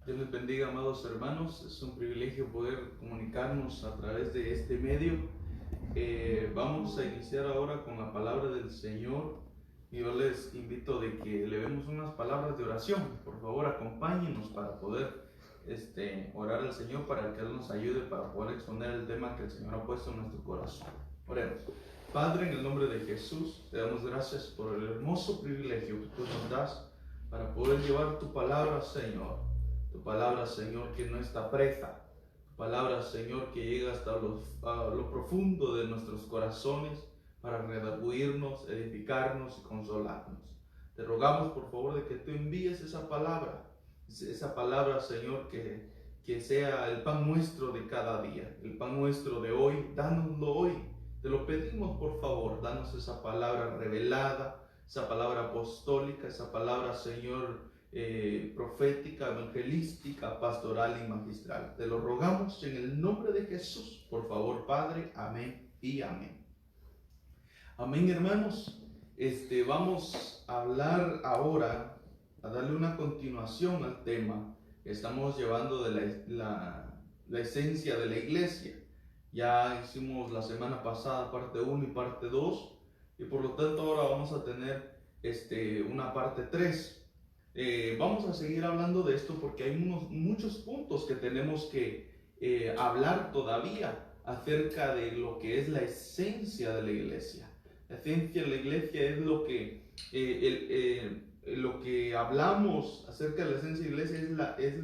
Dios les bendiga, amados hermanos. Es un privilegio poder comunicarnos a través de este medio. Vamos a iniciar ahora con la palabra del Señor. Y yo les invito de que levemos unas palabras de oración. Por favor, acompáñenos para poder orar al Señor, para que Él nos ayude para poder exponer el tema que el Señor ha puesto en nuestro corazón. Oremos. Padre, en el nombre de Jesús, te damos gracias por el hermoso privilegio que tú nos das para poder llevar tu palabra, Señor. Tu palabra, Señor, que no está presa. Tu palabra, Señor, que llega hasta lo profundo de nuestros corazones para redarguirnos, edificarnos y consolarnos. Te rogamos, por favor, de que tú envíes esa palabra, Señor, que sea el pan nuestro de cada día, el pan nuestro de hoy. Dánoslo hoy. Te lo pedimos, por favor. Danos esa palabra revelada, esa palabra apostólica, esa palabra, Señor, profética, evangelística, pastoral y magistral. Te lo rogamos en el nombre de Jesús, por favor, Padre. Amén y amén. Amén, hermanos. Vamos a hablar ahora, a darle una continuación al tema que estamos llevando de la esencia de la iglesia. Ya hicimos la semana pasada parte 1 y parte 2, y por lo tanto ahora vamos a tener una parte 3. Vamos a seguir hablando de esto porque hay muchos puntos que tenemos que hablar todavía acerca de lo que es la esencia de la iglesia. La esencia de la iglesia es lo que hablamos acerca de la esencia de la iglesia, es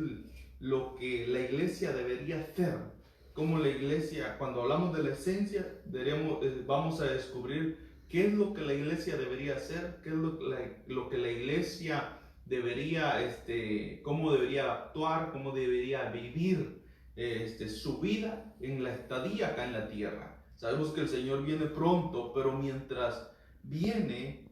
lo que la iglesia debería ser. Como la iglesia, cuando hablamos de la esencia, vamos a descubrir qué es lo que la iglesia debería hacer, qué es lo que la iglesia debería, cómo debería actuar, cómo debería vivir su vida en la estadía acá en la tierra. Sabemos que el Señor viene pronto, pero mientras viene,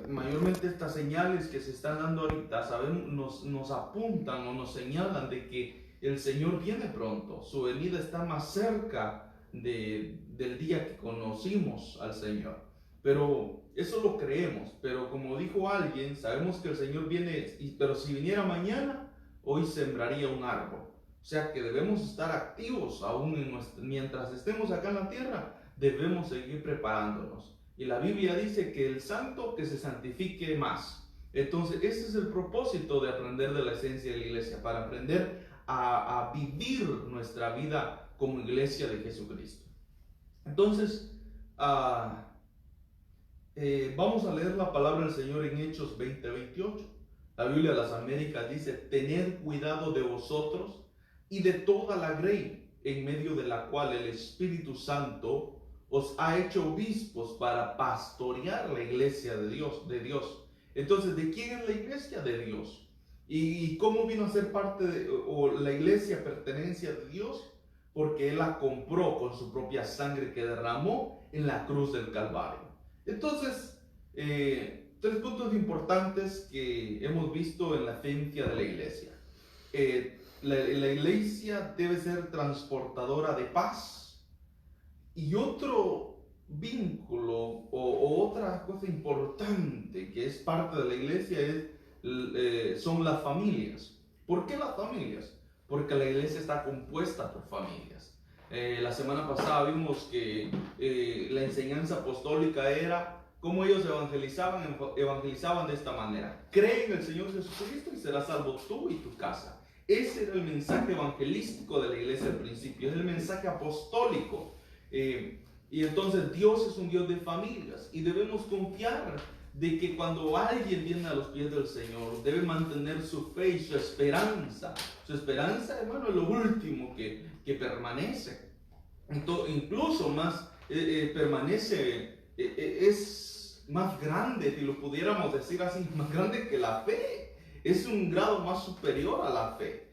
mayormente estas señales que se están dando ahorita, nos apuntan o nos señalan de que el Señor viene pronto. Su venida está más cerca del día que conocimos al Señor. Pero eso lo creemos. Pero como dijo alguien, sabemos que el Señor viene, pero si viniera mañana, hoy sembraría un árbol. O sea que debemos estar activos aún mientras estemos acá en la tierra. Debemos seguir preparándonos. Y la Biblia dice que el santo que se santifique más. Entonces ese es el propósito de aprender de la esencia de la iglesia, para aprender a vivir nuestra vida como iglesia de Jesucristo. Entonces, vamos a leer la palabra del Señor en Hechos 20:28. La Biblia de las Américas dice: tened cuidado de vosotros y de toda la grey en medio de la cual el Espíritu Santo os ha hecho obispos para pastorear la iglesia de Dios. Entonces, ¿de quién es la iglesia? De Dios. ¿Y cómo vino a ser parte o la iglesia pertenencia de Dios? Porque Él la compró con su propia sangre que derramó en la cruz del Calvario. Entonces, 3 puntos importantes que hemos visto en la esencia de la iglesia. La iglesia debe ser transportadora de paz. Y otro vínculo o otra cosa importante que es parte de la iglesia son las familias. ¿Por qué las familias? Porque la iglesia está compuesta por familias. La semana pasada vimos que la enseñanza apostólica era cómo ellos evangelizaban de esta manera: cree en el Señor Jesucristo y serás salvo tú y tu casa. Ese era el mensaje evangelístico de la iglesia al principio, es el mensaje apostólico. Y entonces Dios es un Dios de familias, y debemos confiar de que cuando alguien viene a los pies del Señor, debe mantener su fe y su esperanza. Su esperanza, hermano, es lo último que permanece. Incluso más permanece, es más grande, si lo pudiéramos decir así, más grande que la fe. Es un grado más superior a la fe.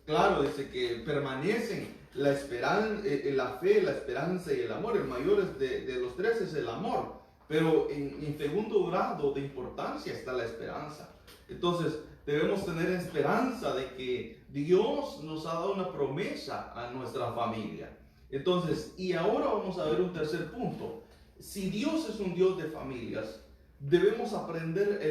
Claro, dice que permanecen la fe, la esperanza y el amor. El mayor de los 3 es el amor. Pero en segundo grado de importancia está la esperanza. Entonces debemos tener esperanza de que Dios nos ha dado una promesa a nuestra familia. Entonces, y ahora vamos a ver un tercer punto. Si Dios es un Dios de familias, debemos aprender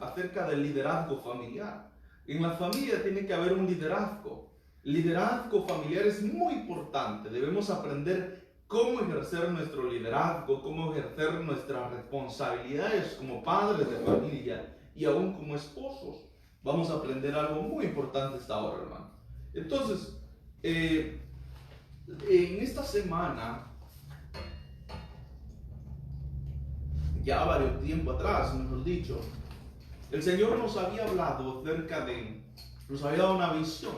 acerca del liderazgo familiar. En la familia tiene que haber un liderazgo. El liderazgo familiar es muy importante. Debemos aprender cómo ejercer nuestro liderazgo, cómo ejercer nuestras responsabilidades como padres de familia y aún como esposos. Vamos a aprender algo muy importante esta hora, hermano. Entonces, en esta semana, ya varios tiempo atrás, mejor dicho, el Señor nos había hablado nos había dado una visión,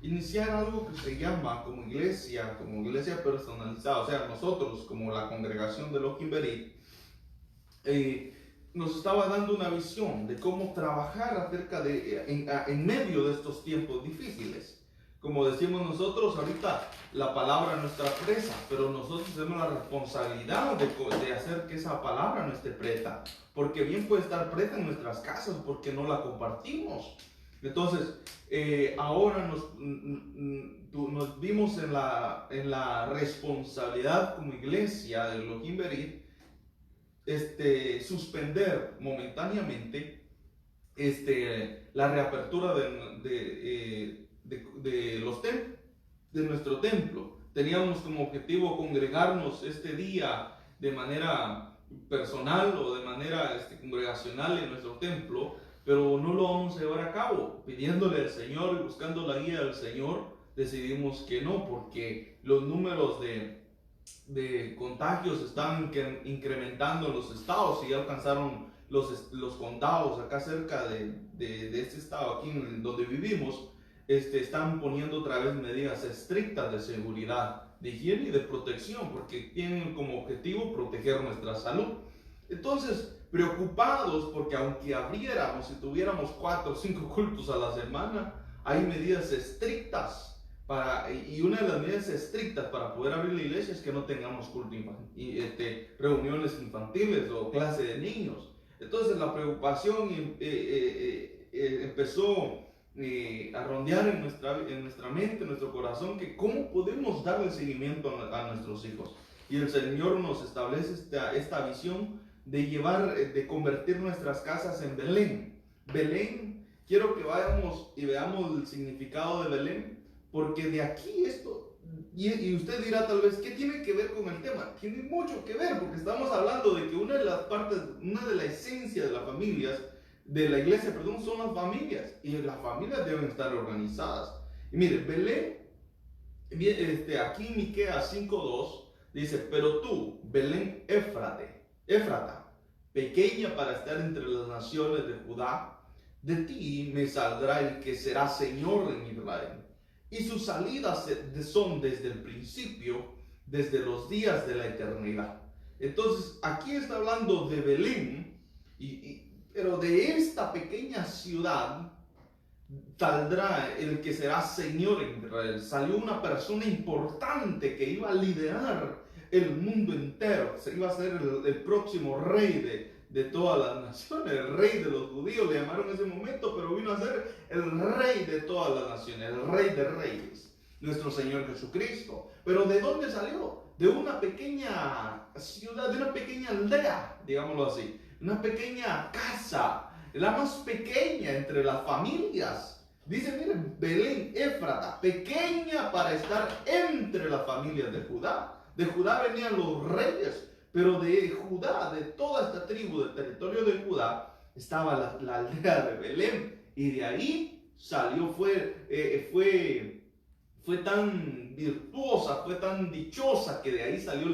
iniciar algo que se llama como iglesia personalizada, o sea, nosotros como la congregación de Elohim Berit, nos estaba dando una visión de cómo trabajar en medio de estos tiempos difíciles. Como decimos nosotros, ahorita la palabra no está presa, pero nosotros tenemos la responsabilidad de hacer que esa palabra no esté presa, porque bien puede estar presa en nuestras casas porque no la compartimos. Entonces, ahora nos vimos en la responsabilidad como iglesia de Elohim Berit, suspender momentáneamente la reapertura de nuestro templo. Teníamos como objetivo congregarnos este día de manera personal o de manera congregacional en nuestro templo, pero no lo vamos a llevar a cabo. Pidiéndole al Señor y buscando la guía del Señor, decidimos que no, porque los números de contagios están incrementando en los estados y ya alcanzaron los condados acá cerca de este estado, aquí donde vivimos. Están poniendo otra vez medidas estrictas de seguridad, de higiene y de protección, porque tienen como objetivo proteger nuestra salud. Entonces, preocupados porque aunque abriéramos y tuviéramos 4 o 5 cultos a la semana, hay medidas estrictas y una de las medidas estrictas para poder abrir la iglesia es que no tengamos reuniones infantiles o clase de niños. Entonces la preocupación empezó a rondear en nuestra mente, en nuestro corazón, que cómo podemos darle seguimiento a nuestros hijos. Y el Señor nos establece esta visión de convertir nuestras casas en Belén. Belén, quiero que vayamos y veamos el significado de Belén, porque de aquí y usted dirá tal vez, ¿qué tiene que ver con el tema? Tiene mucho que ver, porque estamos hablando de que una de la esencia de las familias, de la iglesia, perdón, son las familias, y las familias deben estar organizadas. Y mire, Belén, aquí en Miqueas 5:2 dice, pero tú, Belén Éfrata, pequeña para estar entre las naciones de Judá, de ti me saldrá el que será Señor en Israel, y sus salidas son desde el principio, desde los días de la eternidad. Entonces, aquí está hablando de Belén, pero de esta pequeña ciudad saldrá el que será Señor en Israel. Salió una persona importante que iba a liderar el mundo entero. Se iba a ser el próximo rey de todas las naciones, el rey de los judíos, le llamaron en ese momento, pero vino a ser el rey de todas las naciones, el rey de reyes, nuestro Señor Jesucristo. Pero ¿de dónde salió? De una pequeña ciudad, de una pequeña aldea, digámoslo así, una pequeña casa, la más pequeña entre las familias. Dice, miren, Belén Éfrata, pequeña para estar entre las familias de Judá. De Judá venían los reyes, pero de Judá, de toda esta tribu, del territorio de Judá, estaba la aldea de Belén. Y de ahí salió, fue tan virtuosa, fue tan dichosa, que de ahí salió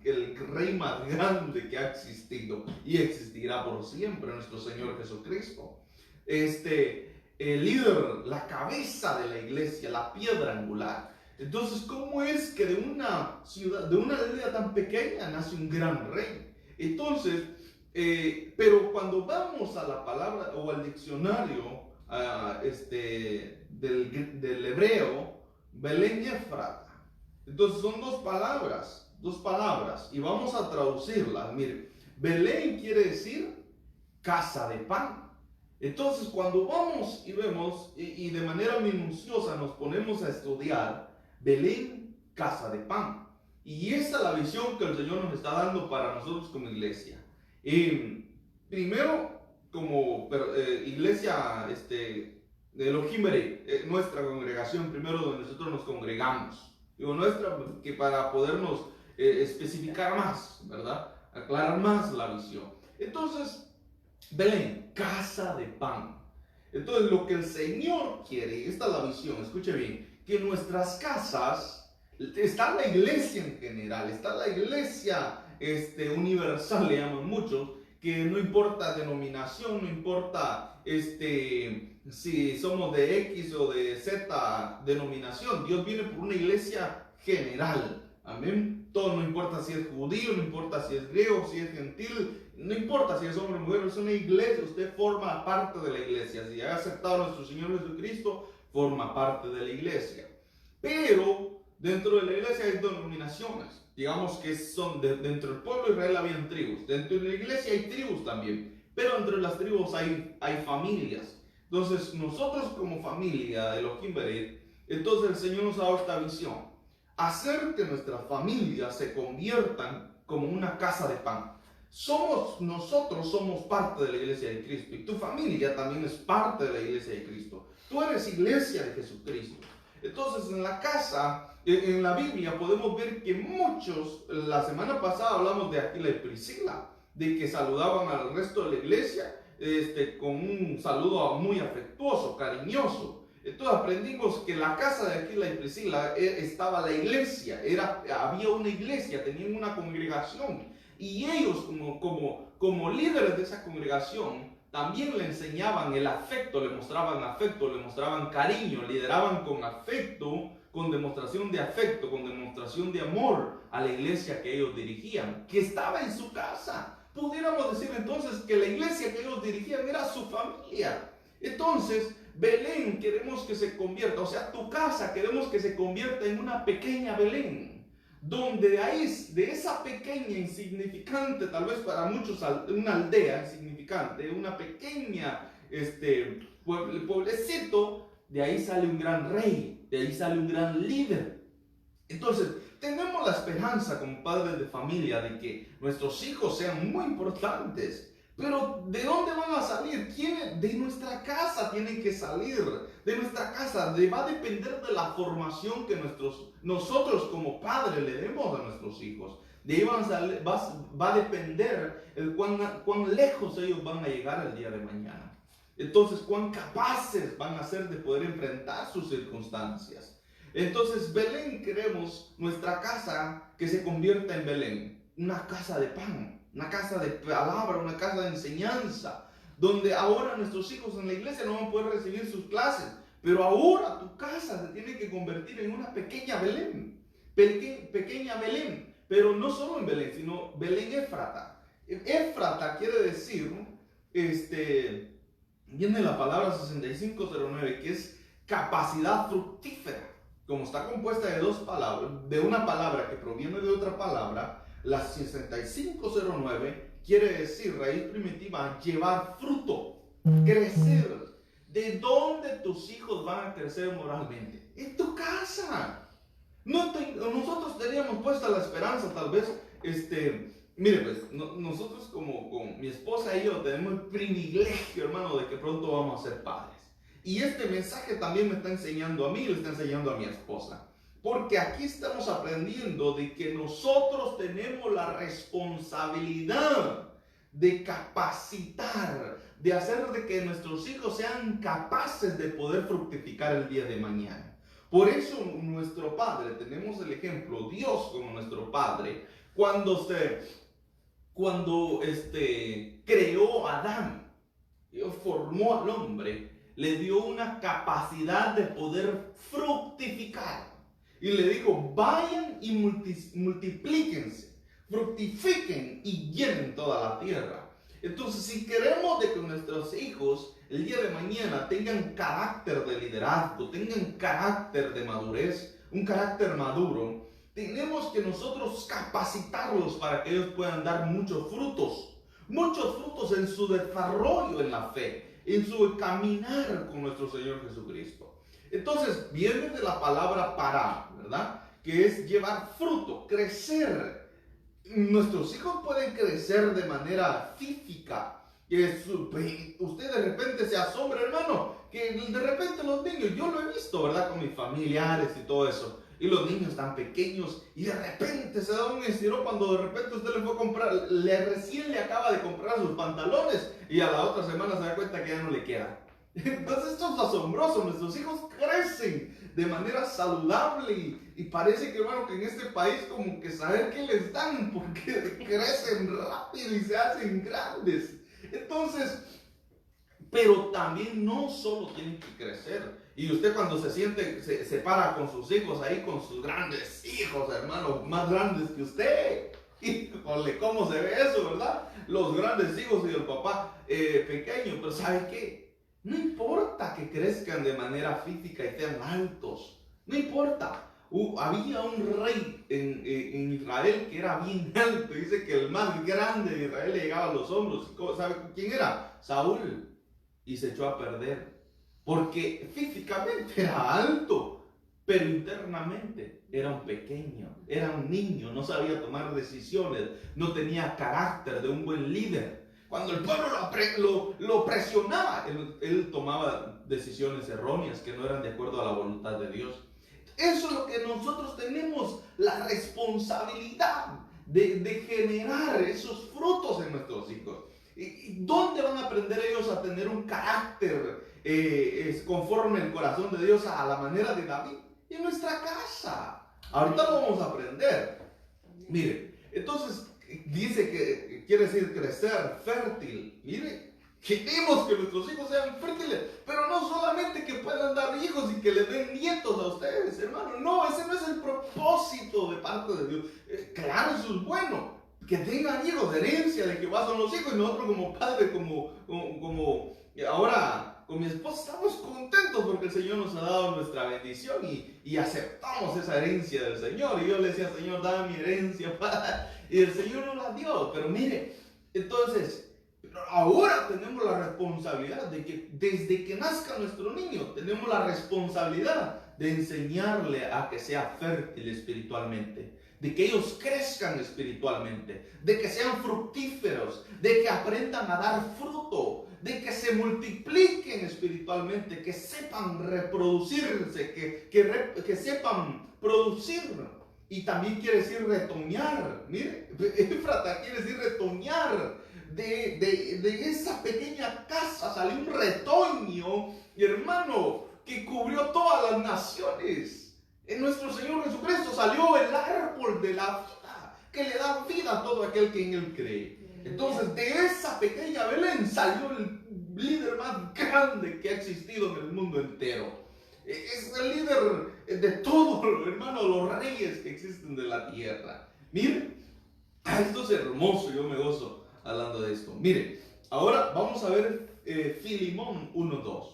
el rey más grande que ha existido y existirá por siempre, nuestro Señor Jesucristo. El líder, la cabeza de la iglesia, la piedra angular. Entonces, ¿cómo es que de una ciudad, de una aldea tan pequeña, nace un gran rey? Entonces, pero cuando vamos a la palabra o al diccionario del hebreo, Belén Éfrata, entonces son dos palabras, y vamos a traducirlas. Mire, Belén quiere decir casa de pan. Entonces, cuando vamos y vemos y de manera minuciosa nos ponemos a estudiar Belén, casa de pan, y esa es la visión que el Señor nos está dando para nosotros como iglesia. Primero, como iglesia de Elohim Bereit, nuestra congregación, primero donde nosotros nos congregamos. Digo nuestra, que para podernos especificar más, ¿verdad? Aclarar más la visión. Entonces, Belén, casa de pan. Entonces, lo que el Señor quiere, esta es la visión, escuche bien, que en nuestras casas está la iglesia en general, está la iglesia universal, le llaman muchos, que no importa denominación, no importa si somos de X o de Z denominación, Dios viene por una iglesia general, amén. Todo, no importa si es judío, no importa si es griego, si es gentil, no importa si es hombre o mujer, es una iglesia, usted forma parte de la iglesia. Si ha aceptado a nuestro Señor Jesucristo, forma parte de la iglesia. Pero dentro de la iglesia hay denominaciones. Digamos que son dentro del pueblo de Israel habían tribus. Dentro de la iglesia hay tribus también. Pero entre las tribus hay familias. Entonces nosotros como familia de Elohim Bereit, entonces el Señor nos ha dado esta visión. Hacer que nuestras familias se conviertan como una casa de pan. Nosotros somos parte de la iglesia de Cristo. Y tu familia también es parte de la iglesia de Cristo. Tú eres iglesia de Jesucristo. Entonces en la casa, en la Biblia podemos ver que muchos, la semana pasada hablamos de Aquila y Priscila, de que saludaban al resto de la iglesia con un saludo muy afectuoso, cariñoso. Entonces aprendimos que en la casa de Aquila y Priscila estaba la iglesia, había una iglesia, tenían una congregación, y ellos como líderes de esa congregación también le enseñaban el afecto, le mostraban cariño, lideraban con afecto, con demostración de afecto, con demostración de amor a la iglesia que ellos dirigían, que estaba en su casa. Pudiéramos decir entonces que la iglesia que ellos dirigían era su familia. Entonces, Belén queremos que se convierta, o sea, tu casa queremos que se convierta en una pequeña Belén, donde ahí, de esa pequeña, insignificante, tal vez para muchos una aldea insignificante, una pequeña pueblecito, de ahí sale un gran rey, de ahí sale un gran líder. Entonces, tenemos la esperanza como padres de familia de que nuestros hijos sean muy importantes. Pero ¿de dónde van a salir? De nuestra casa tienen que salir. De nuestra casa va a depender de la formación que nosotros como padres le demos a nuestros hijos. De ahí va a depender cuán lejos ellos van a llegar el día de mañana. Entonces, cuán capaces van a ser de poder enfrentar sus circunstancias. Entonces, Belén queremos nuestra casa que se convierta en Belén, una casa de pan. Una casa de palabra, una casa de enseñanza, donde ahora nuestros hijos en la iglesia no van a poder recibir sus clases, pero ahora tu casa se tiene que convertir en una pequeña Belén, pequeña Belén, pero no solo en Belén, sino Belén Éfrata. Éfrata quiere decir, viene la palabra 6509, que es capacidad fructífera, como está compuesta de dos palabras, de una palabra que proviene de otra palabra. La 6509 quiere decir, raíz primitiva, llevar fruto, crecer. ¿De dónde tus hijos van a crecer moralmente? En tu casa. Nosotros teníamos puesta la esperanza, tal vez, mire pues, nosotros como mi esposa y yo tenemos el privilegio, hermano, de que pronto vamos a ser padres. Y este mensaje también me está enseñando a mí y le está enseñando a mi esposa. Porque aquí estamos aprendiendo de que nosotros tenemos la responsabilidad de capacitar, de hacer de que nuestros hijos sean capaces de poder fructificar el día de mañana. Por eso nuestro Padre, tenemos el ejemplo, Dios como nuestro Padre, cuando creó a Adán, Dios formó al hombre, le dio una capacidad de poder fructificar. Y le dijo, vayan y multiplíquense, fructifiquen y llenen toda la tierra. Entonces, si queremos de que nuestros hijos el día de mañana tengan carácter de liderazgo, tengan carácter de madurez, un carácter maduro, tenemos que nosotros capacitarlos para que ellos puedan dar muchos frutos en su desarrollo en la fe, en su caminar con nuestro Señor Jesucristo. Entonces, viene de la palabra parar, ¿verdad? Que es llevar fruto, crecer. Nuestros hijos pueden crecer de manera física, Usted de repente se asombra, hermano, que de repente los niños, yo lo he visto, ¿verdad? Con mis familiares y todo eso. Y los niños tan pequeños y de repente se da un estirón cuando de repente usted le fue a comprar, recién le acaba de comprar sus pantalones y a la otra semana se da cuenta que ya no le queda. Entonces esto es asombroso, nuestros hijos crecen de manera saludable y parece que, hermano, que en este país como que saber qué les dan porque crecen rápido y se hacen grandes. Entonces, pero también no solo tienen que crecer. Y usted cuando se siente, se para con sus hijos ahí, con sus grandes hijos, hermano, más grandes que usted. Híjole, ¿cómo se ve eso, verdad? Los grandes hijos y el papá pequeño. Pero ¿sabe qué? No importa que crezcan de manera física y sean altos. No importa. Había un rey en Israel que era bien alto. Dice que el más grande de Israel le llegaba a los hombros. ¿Sabe quién era? Saúl. Y se echó a perder. Porque físicamente era alto, pero internamente era un pequeño, era un niño, no sabía tomar decisiones, no tenía carácter de un buen líder. Cuando el pueblo lo presionaba, él tomaba decisiones erróneas que no eran de acuerdo a la voluntad de Dios. Eso es lo que nosotros tenemos la responsabilidad de generar esos frutos en nuestros hijos. ¿Y dónde van a aprender ellos a tener un carácter conforme el corazón de Dios a la manera de David? En nuestra casa. Ahorita lo vamos a aprender. Mire, entonces dice que quiere decir crecer, fértil. Mire, queremos que nuestros hijos sean fértiles, pero no solamente que puedan dar hijos y que les den nietos a ustedes, hermano. No, ese no es el propósito de parte de Dios. Claro, eso es bueno. Que tengan hijos, herencia de Jehová son los hijos, y nosotros como padres, como ahora con mi esposa estamos contentos porque el Señor nos ha dado nuestra bendición y aceptamos esa herencia del Señor. Y yo le decía, Señor, dame mi herencia, Padre, y el Señor nos la dio. Pero mire, entonces, ahora tenemos la responsabilidad de que desde que nazca nuestro niño, tenemos la responsabilidad de enseñarle a que sea fértil espiritualmente, de que ellos crezcan espiritualmente, de que sean fructíferos, de que aprendan a dar fruto, de que se multipliquen espiritualmente, que sepan reproducirse, que sepan producir. Y también quiere decir retoñar. Mire, Éfrata quiere decir retoñar. De esa pequeña casa salió un retoño, hermano, que cubrió todas las naciones. En nuestro Señor Jesucristo salió el árbol de la vida, que le da vida a todo aquel que en Él cree. Entonces, de esa pequeña Belén salió el líder más grande que ha existido en el mundo entero. Es el líder de todos, hermano, los reyes que existen de la tierra. Mire, esto es hermoso, yo me gozo hablando de esto. Mire, ahora vamos a ver Filemón 1:2.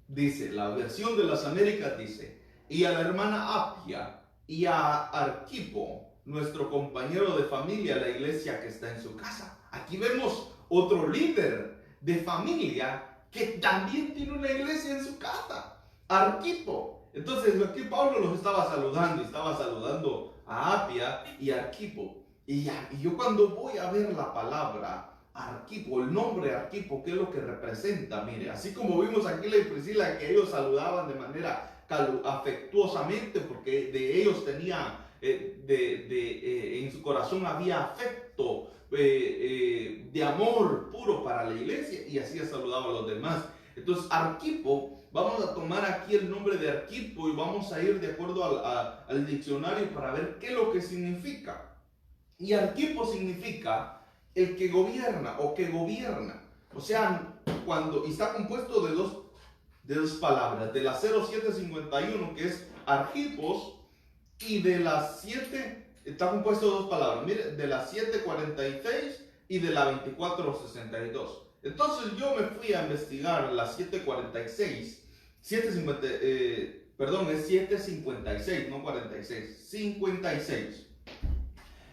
Dice, la versión de las Américas dice: y a la hermana Apia y a Arquipo, nuestro compañero de familia, la iglesia que está en su casa. Aquí vemos otro líder de familia que también tiene una iglesia en su casa, Arquipo. Entonces aquí Pablo los estaba saludando a Apia y a Arquipo. Y yo cuando voy a ver la palabra Arquipo, el nombre Arquipo, ¿qué es lo que representa? Mire, así como vimos aquí la Priscila, que ellos saludaban de manera afectuosamente, porque de ellos tenía en su corazón había afecto de amor puro para la iglesia, y así saludaba a los demás. Entonces Arquipo, vamos a tomar aquí el nombre de Arquipo y vamos a ir de acuerdo al diccionario para ver qué es lo que significa. Y Arquipo significa el que gobierna o que gobierna. O sea, y está compuesto de dos palabras, de la 0751 que es Arquipos, y de las 7, está compuesto de dos palabras, mire, de la 746 y de la 2462. Entonces yo me fui a investigar la 746, 750, perdón, es 756, no 46, 56.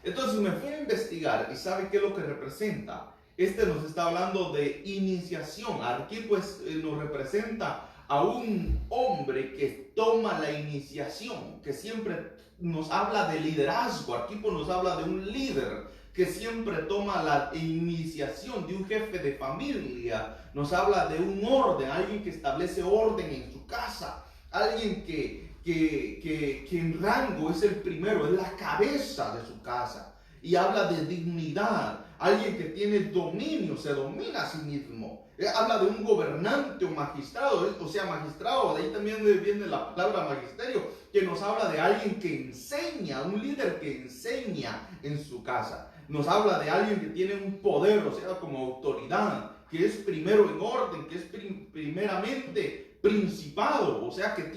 Entonces me fui a investigar y ¿sabe qué es lo que representa? Nos está hablando de iniciación. Aquí pues nos representa a un hombre que toma la iniciación, que siempre nos habla de liderazgo. Aquí pues nos habla de un líder que siempre toma la iniciación de un jefe de familia. Nos habla de un orden, alguien que establece orden en su casa, alguien que en rango es el primero, es la cabeza de su casa. Y habla de dignidad, alguien que tiene dominio, se domina a sí mismo. Habla de un gobernante o magistrado, o sea, magistrado, de ahí también viene la palabra magisterio, que nos habla de alguien que enseña, un líder que enseña en su casa. Nos habla de alguien que tiene un poder, o sea, como autoridad, que es primero en orden, que es primeramente principado, o sea, que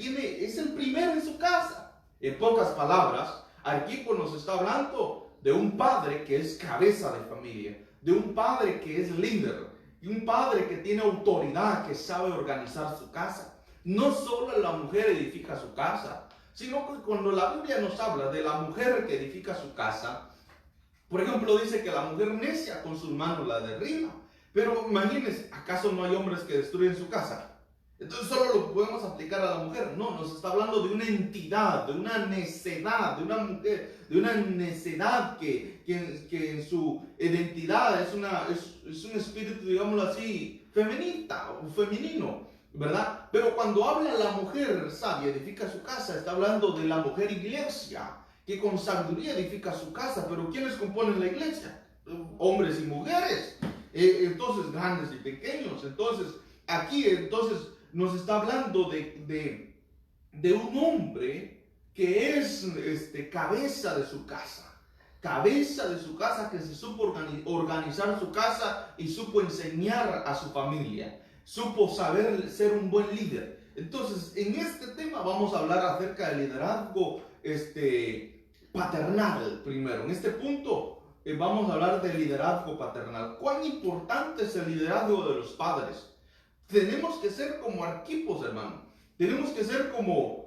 es el primero en su casa. En pocas palabras, aquí pues nos está hablando de un padre que es cabeza de familia, de un padre que es líder, y un padre que tiene autoridad, que sabe organizar su casa. No solo la mujer edifica su casa, sino que cuando la Biblia nos habla de la mujer que edifica su casa, por ejemplo, dice que la mujer necia con sus manos la derriba. Pero imagínense, ¿acaso no hay hombres que destruyen su casa? Entonces solo lo podemos aplicar a la mujer. No, nos está hablando de una entidad, de una necedad, de una mujer, de una necedad que en su identidad es un espíritu, digámoslo así, femenita o femenino, ¿verdad? Pero cuando habla la mujer sabia edifica su casa, está hablando de la mujer iglesia, que con sabiduría edifica su casa. Pero ¿quiénes componen la iglesia? Hombres y mujeres, entonces grandes y pequeños. Entonces aquí nos está hablando de un hombre que es cabeza de su casa. Cabeza de su casa, que se supo organizar su casa y supo enseñar a su familia. Supo saber ser un buen líder. Entonces, en este tema vamos a hablar acerca del liderazgo paternal primero. En este punto vamos a hablar del liderazgo paternal. ¿Cuán importante es el liderazgo de los padres? Tenemos que ser como Arquipos, hermano. Tenemos que ser como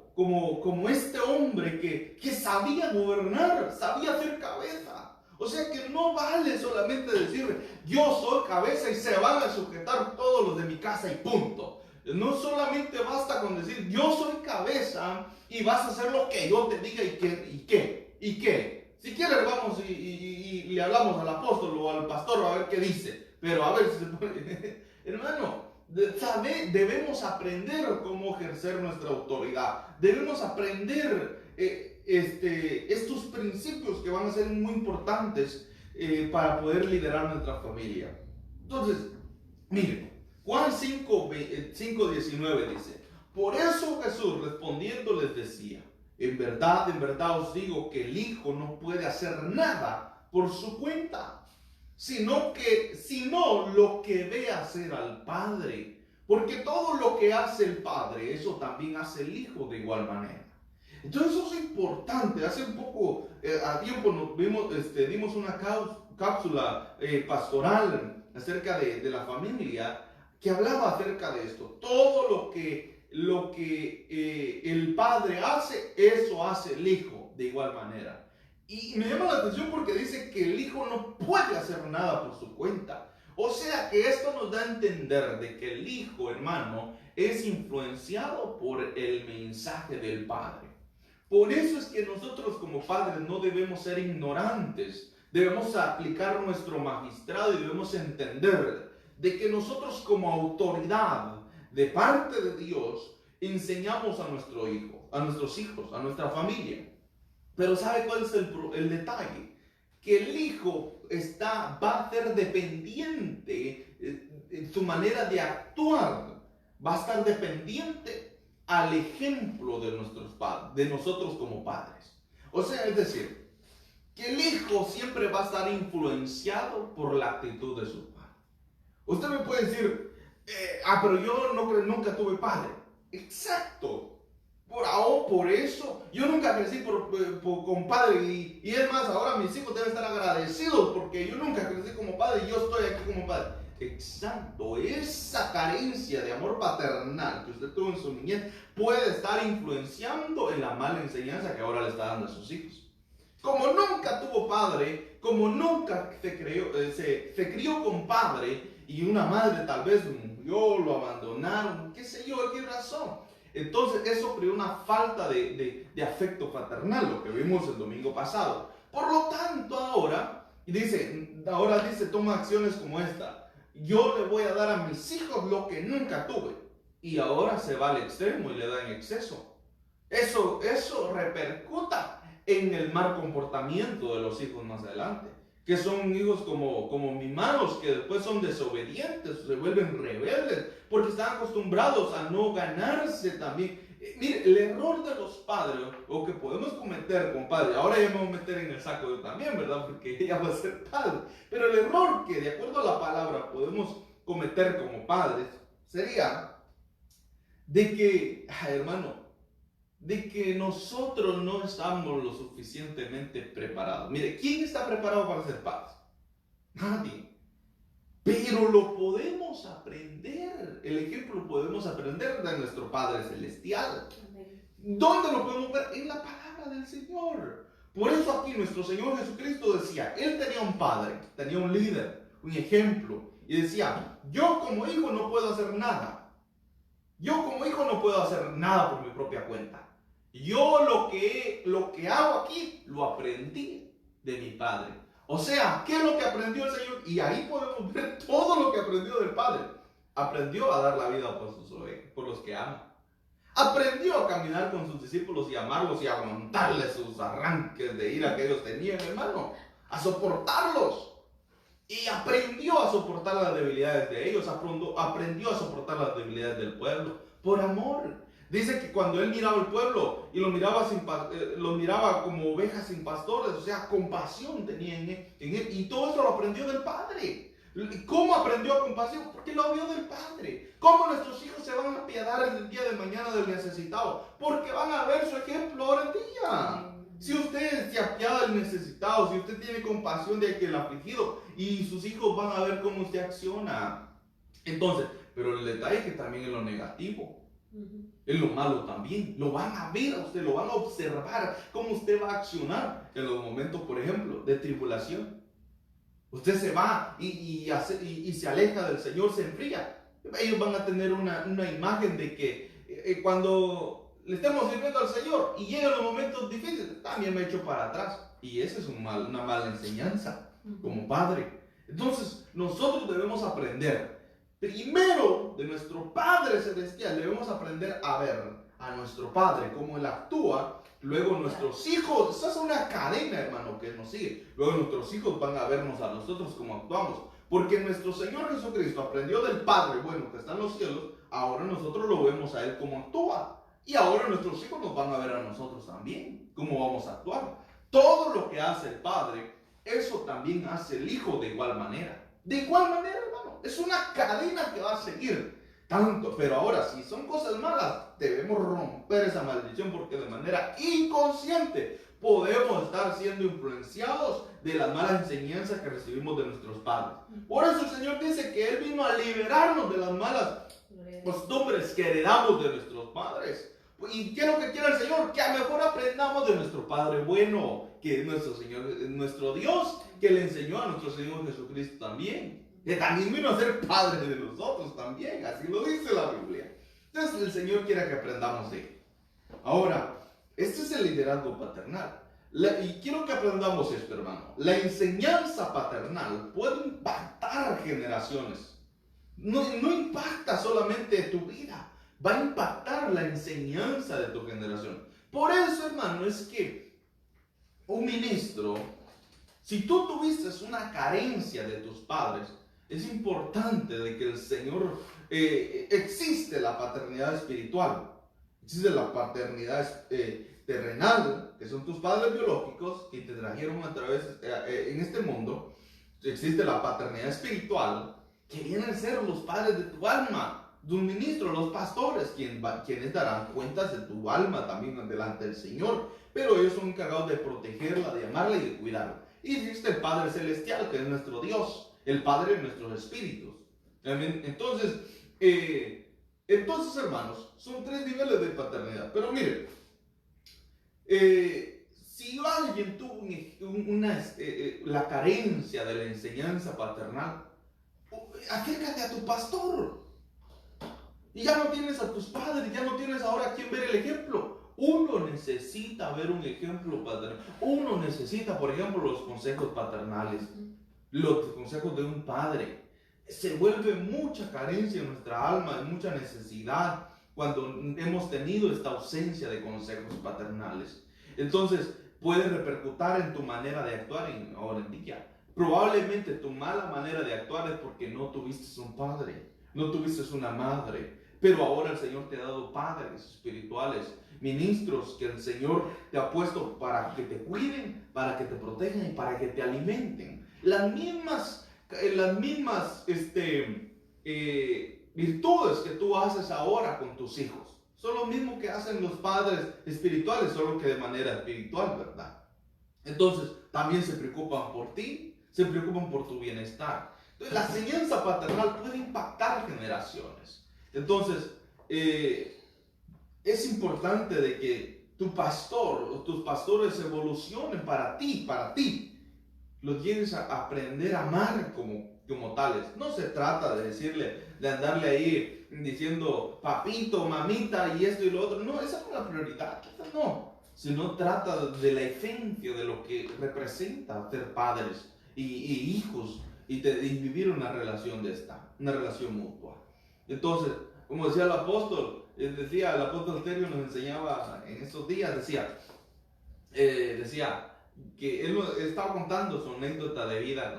este hombre que sabía gobernar, sabía ser cabeza. O sea que no vale solamente decir, yo soy cabeza y se van a sujetar todos los de mi casa y punto. No solamente basta con decir, yo soy cabeza y vas a hacer lo que yo te diga y qué. Si quieres vamos y le hablamos al apóstol o al pastor a ver qué dice. Pero a ver si se puede. Hermano, debemos aprender cómo ejercer nuestra autoridad. Debemos aprender estos principios que van a ser muy importantes para poder liderar nuestra familia. Entonces, miren, Juan 5:19 dice: por eso Jesús respondiendo les decía, en verdad os digo que el Hijo no puede hacer nada por su cuenta, sino lo que ve hacer al Padre. Porque todo lo que hace el Padre, eso también hace el Hijo de igual manera. Entonces eso es importante. Hace un poco, a tiempo dimos una cápsula pastoral acerca de la familia, que hablaba acerca de esto. Todo lo que el Padre hace, eso hace el Hijo de igual manera. Y me llama la atención porque dice que el Hijo no puede hacer nada por su cuenta. O sea que esto nos da a entender de que el Hijo, hermano, es influenciado por el mensaje del Padre. Por eso es que nosotros como padres no debemos ser ignorantes. Debemos aplicar nuestro magistrado y debemos entender de que nosotros como autoridad de parte de Dios enseñamos a nuestro hijo, a nuestros hijos, a nuestra familia. Pero ¿sabe cuál es el detalle? Que el hijo va a ser dependiente, su manera de actuar va a estar dependiente al ejemplo de nuestros padres, de nosotros como padres. O sea, es decir, que el hijo siempre va a estar influenciado por la actitud de su padre. Usted me puede decir, pero yo nunca tuve padre. Exacto. Por eso, yo nunca crecí con padre y es más, ahora mis hijos deben estar agradecidos porque yo nunca crecí como padre y yo estoy aquí como padre. Exacto, esa carencia de amor paternal que usted tuvo en su niñez puede estar influenciando en la mala enseñanza que ahora le está dando a sus hijos. Como nunca tuvo padre, como nunca se crió con padre y una madre tal vez murió, lo abandonaron, qué sé yo, qué razón. Entonces eso creó una falta de afecto paternal, lo que vimos el domingo pasado. Por lo tanto, ahora Y dice, ahora dice, toma acciones como esta. Yo le voy a dar a mis hijos lo que nunca tuve. Y ahora se va al extremo y le da en exceso. Eso repercuta en el mal comportamiento de los hijos más adelante. Que son hijos como mimados, que después son desobedientes, se vuelven rebeldes, porque están acostumbrados a no ganarse también. Mire, el error de los padres, o que podemos cometer con padres, ahora ya me voy a meter en el saco yo también, ¿verdad? Porque ella va a ser padre. Pero el error que, de acuerdo a la palabra, podemos cometer como padres, sería de que, hermano, de que nosotros no estamos lo suficientemente preparados. Mire, ¿quién está preparado para ser padre? Nadie. Pero lo podemos aprender. El ejemplo lo podemos aprender de nuestro Padre Celestial. ¿Dónde lo podemos ver? En la palabra del Señor. Por eso aquí nuestro Señor Jesucristo decía, Él tenía un padre, tenía un líder, un ejemplo. Y decía, yo como hijo no puedo hacer nada. Yo como hijo no puedo hacer nada por mi propia cuenta. Yo lo que hago aquí lo aprendí de mi padre. O sea, ¿qué es lo que aprendió el Señor? Y ahí podemos ver todo lo que aprendió del Padre. Aprendió a dar la vida por sus ovejas, por los que ama. Aprendió a caminar con sus discípulos y amarlos y aguantarles sus arranques de ira que ellos tenían, hermano. A soportarlos. Y aprendió a soportar las debilidades de ellos. Aprendió a soportar las debilidades del pueblo. Por amor. Dice que cuando él miraba al pueblo y lo miraba como ovejas sin pastores, o sea, compasión tenía en él. Y todo eso lo aprendió del Padre. ¿Cómo aprendió compasión? Porque lo vio del Padre. ¿Cómo nuestros hijos se van a apiadar el día de mañana del necesitado? Porque van a ver su ejemplo ahora en día. Si usted se apiada del necesitado, si usted tiene compasión de aquel afligido, y sus hijos van a ver cómo usted acciona. Entonces, pero el detalle es que también es lo negativo. En lo malo también, lo van a ver a usted, lo van a observar, cómo usted va a accionar en los momentos, por ejemplo, de tribulación. Usted se va y se aleja del Señor, se enfría. Ellos van a tener una imagen de que cuando le estemos sirviendo al Señor y llegan los momentos difíciles, también me echo para atrás. Y esa es una mala enseñanza como padre. Entonces, nosotros debemos aprender. Primero, de nuestro Padre Celestial, debemos aprender a ver a nuestro Padre, cómo Él actúa. Luego nuestros hijos, esa es una cadena, hermano, que nos sigue. Luego nuestros hijos van a vernos a nosotros cómo actuamos. Porque nuestro Señor Jesucristo aprendió del Padre, bueno, que está en los cielos. Ahora nosotros lo vemos a Él cómo actúa. Y ahora nuestros hijos nos van a ver a nosotros también, cómo vamos a actuar. Todo lo que hace el Padre, eso también hace el Hijo de igual manera. De igual manera, hermano, es una cadena que va a seguir tanto. Pero ahora, si son cosas malas, debemos romper esa maldición, porque de manera inconsciente podemos estar siendo influenciados de las malas enseñanzas que recibimos de nuestros padres. Por eso el Señor dice que Él vino a liberarnos de las malas costumbres que heredamos de nuestros padres. ¿Y qué es lo que quiere el Señor? Que a lo mejor aprendamos de nuestro Padre bueno, que es nuestro Señor, nuestro Dios, que le enseñó a nuestro Señor Jesucristo también. Que también vino a ser Padre de nosotros también, así lo dice la Biblia. Entonces el Señor quiere que aprendamos de Él. Ahora, este es el liderazgo paternal. Y quiero que aprendamos esto, hermano. La enseñanza paternal puede impactar generaciones. No impacta solamente tu vida, va a impactar la enseñanza de tu generación. Por eso, hermano, es que un ministro, si tú tuviste una carencia de tus padres, es importante de que el Señor, existe la paternidad espiritual, existe la paternidad terrenal, que son tus padres biológicos que te trajeron a través en este mundo. Existe la paternidad espiritual, que vienen a ser los padres de tu alma, de un ministro, los pastores, quienes darán cuentas de tu alma también delante del Señor, pero ellos son encargados de protegerla, de amarla y de cuidarla. Y existe el Padre Celestial, que es nuestro Dios, el Padre de nuestros espíritus. Entonces, hermanos, son 3 niveles de paternidad. Pero miren, si alguien tuvo la carencia de la enseñanza paternal, acércate a tu pastor. Y ya no tienes a tus padres, ya no tienes ahora a quien ver el ejemplo. Uno necesita necesita ver un ejemplo paternal. Uno necesita, por ejemplo, los consejos paternales, los consejos de un padre. Se vuelve mucha carencia en nuestra alma, mucha necesidad cuando hemos tenido esta ausencia de consejos paternales. Entonces, puede repercutir en tu manera de actuar ahora en día. Probablemente tu mala manera de actuar es porque no tuviste un padre, no tuviste una madre, pero ahora el Señor te ha dado padres espirituales, ministros que el Señor te ha puesto para que te cuiden, para que te protejan y para que te alimenten. Las mismas virtudes que tú haces ahora con tus hijos son lo mismo que hacen los padres espirituales, solo que de manera espiritual, ¿verdad? Entonces, también se preocupan por ti, se preocupan por tu bienestar. Entonces, la enseñanza paternal puede impactar generaciones. Entonces, es importante de que tu pastor o tus pastores evolucionen para ti. Los tienes a aprender a amar como tales. No se trata de decirle, de andarle ahí diciendo papito, mamita y esto y lo otro. No, esa no es la prioridad. No. Sino trata de la esencia de lo que representa ser padres y hijos y vivir una relación una relación mutua. Entonces, como decía el apóstol Terio nos enseñaba en estos días, decía que él estaba contando su anécdota de vida,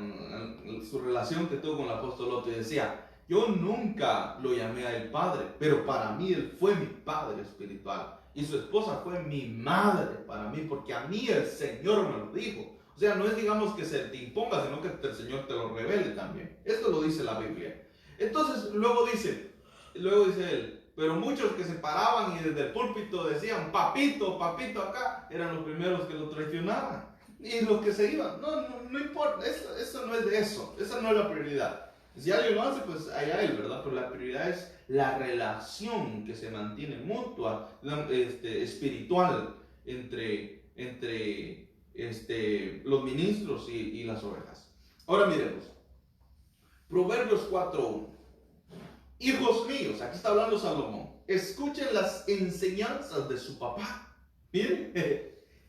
su relación que tuvo con el apóstol Lot, y decía: yo nunca lo llamé a él padre, pero para mí él fue mi padre espiritual, y su esposa fue mi madre para mí, porque a mí el Señor me lo dijo. O sea, no es, digamos, que se te imponga, sino que el Señor te lo revele también. Esto lo dice la Biblia. Entonces, luego dice él, pero muchos que se paraban y desde el púlpito decían papito, papito acá, eran los primeros que lo traicionaban. Y los que se iban, no importa, eso no es de eso, esa no es la prioridad. Si alguien lo hace, pues allá él, ¿verdad? Pero la prioridad es la relación que se mantiene mutua, espiritual, entre los ministros y las ovejas. Ahora miremos, Proverbios 4:1. Hijos míos, aquí está hablando Salomón, escuchen las enseñanzas de su papá. Miren,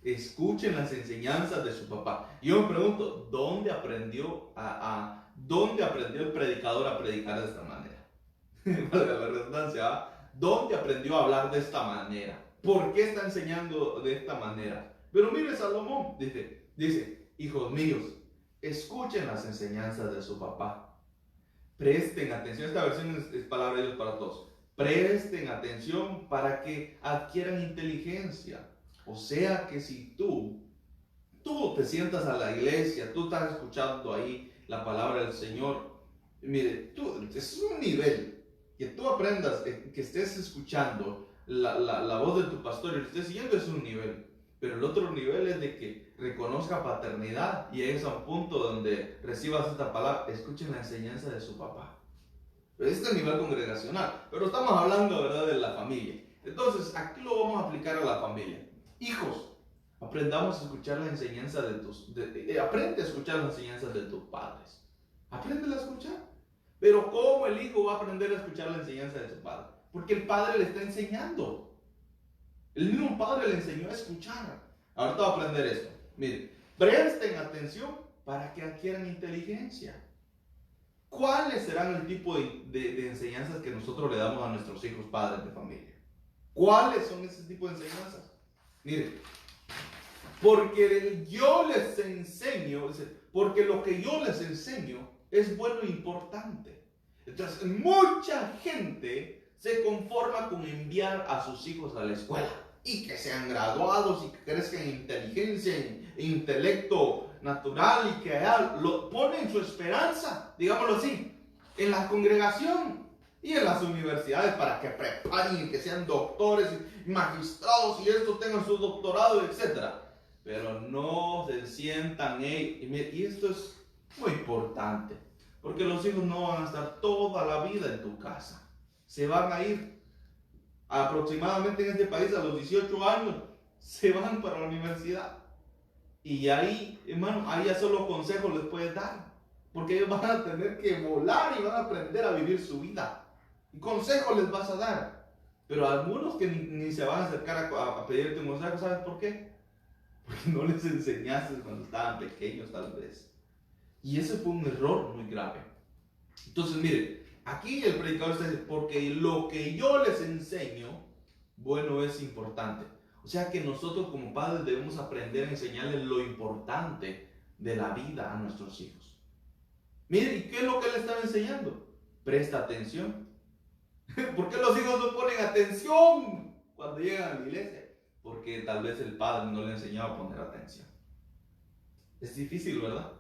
escuchen las enseñanzas de su papá. Yo me pregunto, ¿dónde aprendió el predicador a predicar de esta manera? Valga la redundancia, ¿dónde aprendió a hablar de esta manera? ¿Por qué está enseñando de esta manera? Pero mire, Salomón dice, hijos míos, escuchen las enseñanzas de su papá. Presten atención, esta versión es palabra de Dios para todos. Presten atención para que adquieran inteligencia. O sea que si tú te sientas a la iglesia, tú estás escuchando ahí la palabra del Señor, mire, es un nivel que tú aprendas, que estés escuchando la voz de tu pastor y lo estés siguiendo, es un nivel. Pero el otro nivel es de que reconozca paternidad y llegues a un punto donde recibas esta palabra, escuchen la enseñanza de su papá. Este es el nivel congregacional, pero estamos hablando, ¿verdad?, de la familia. Entonces, aquí lo vamos a aplicar a la familia. Hijos, aprendamos a escuchar la enseñanza aprende a escuchar las enseñanzas de tus padres. Apréndela a escuchar. Pero ¿cómo el hijo va a aprender a escuchar la enseñanza de su padre? Porque el padre le está enseñando. El mismo padre le enseñó a escuchar. Ahorita va a aprender esto. Miren, presten atención para que adquieran inteligencia. ¿Cuáles serán el tipo de enseñanzas que nosotros le damos a nuestros hijos padres de familia? ¿Cuáles son ese tipo de enseñanzas? Miren, porque yo les enseño, porque lo que yo les enseño es bueno e importante. Entonces, mucha gente se conforma con enviar a sus hijos a la escuela y que sean graduados y que crezcan en inteligencia, en intelecto natural y que ponen su esperanza, digámoslo así, en la congregación y en las universidades para que preparen y que sean doctores y magistrados y estos tengan su doctorado, etc. Pero no se sientan y esto es muy importante, porque los hijos no van a estar toda la vida en tu casa. Se van a ir aproximadamente en este país a los 18 años, se van para la universidad. Y ahí, hermano, ahí ya solo consejos les puedes dar, porque ellos van a tener que volar y van a aprender a vivir su vida. Y consejos les vas a dar. Pero algunos que ni se van a acercar a pedirte un consejo, ¿sabes por qué? Porque no les enseñaste cuando estaban pequeños, tal vez. Y ese fue un error muy grave. Entonces, mire, aquí el predicador está diciendo, porque lo que yo les enseño, bueno, es importante. O sea que nosotros como padres debemos aprender a enseñarles lo importante de la vida a nuestros hijos. Mire, ¿y qué es lo que le están enseñando? Presta atención. ¿Por qué los hijos no ponen atención cuando llegan a la iglesia? Porque tal vez el padre no le enseñaba a poner atención. Es difícil, ¿verdad?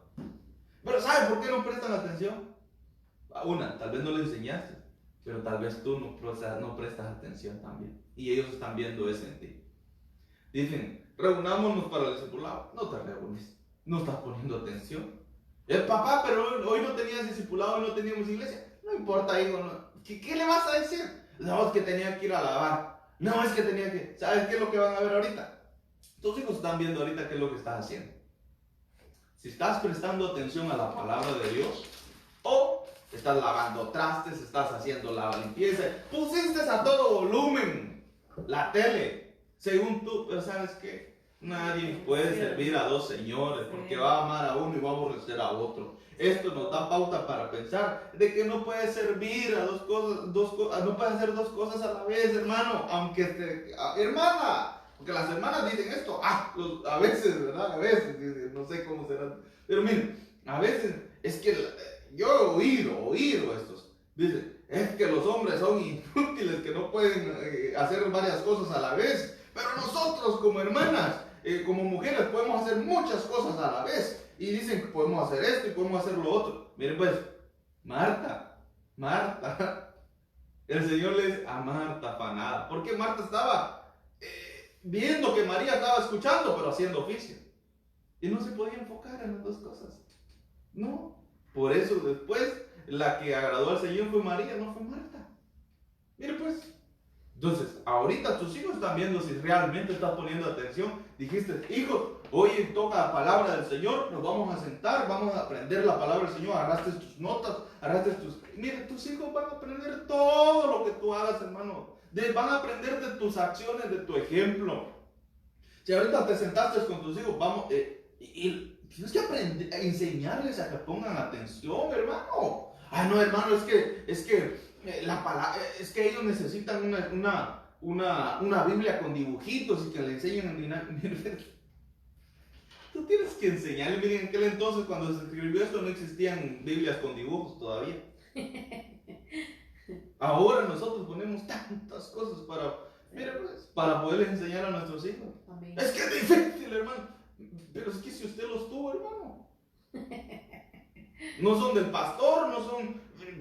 Pero ¿sabe por qué no prestan atención? Una, tal vez no le enseñaste, pero tal vez tú no prestas atención también. Y ellos están viendo eso en ti. Dicen, reunámonos para el discipulado. No te reúnes, no estás poniendo atención. Papá, pero hoy no tenías discipulado, hoy no teníamos iglesia. No importa, hijo, no. ¿Qué le vas a decir? No, es que tenía que ir a lavar. No, es que tenía que... ¿Sabes qué es lo que van a ver ahorita? Tus hijos están viendo ahorita qué es lo que estás haciendo. Si estás prestando atención a la palabra de Dios, o estás lavando trastes, estás haciendo la limpieza, pusiste a todo volumen la tele, según tú, pero ¿sabes qué? Nadie puede servir a dos señores, porque va a amar a uno y va a aborrecer a otro. Esto nos da pauta para pensar de que no puedes servir a dos cosas, no puedes hacer dos cosas a la vez, hermano, hermana, porque las hermanas dicen esto, a veces, ¿verdad? A veces, no sé cómo será, pero miren, a veces, es que yo he oído estos, dicen, es que los hombres son inútiles, que no pueden hacer varias cosas a la vez, pero nosotros como hermanas, como mujeres podemos hacer muchas cosas a la vez. Y dicen que podemos hacer esto y podemos hacer lo otro. Miren pues, Marta, el Señor le dice a Marta afanada. Porque Marta estaba viendo que María estaba escuchando, pero haciendo oficio. Y no se podía enfocar en las dos cosas. No, por eso después la que agradó al Señor fue María, no fue Marta. Miren pues. Entonces, ahorita tus hijos están viendo si realmente estás poniendo atención. Dijiste, hijo, hoy toca la palabra del Señor, nos vamos a sentar, vamos a aprender la palabra del Señor, agarraste tus notas, Mire, tus hijos van a aprender todo lo que tú hagas, hermano. Van a aprender de tus acciones, de tu ejemplo. Si ahorita te sentaste con tus hijos, vamos, y tienes que aprender a enseñarles a que pongan atención, hermano. No, hermano, es que la palabra, es que ellos necesitan una Biblia con dibujitos y que le enseñen a mirar. Tú tienes que enseñarle. Miren, en aquel entonces cuando se escribió esto no existían Biblias con dibujos todavía. Ahora nosotros ponemos tantas cosas para poder enseñar a nuestros hijos. Amén. Es que es difícil, hermano. Pero es que si usted los tuvo, hermano. No son del pastor, no son,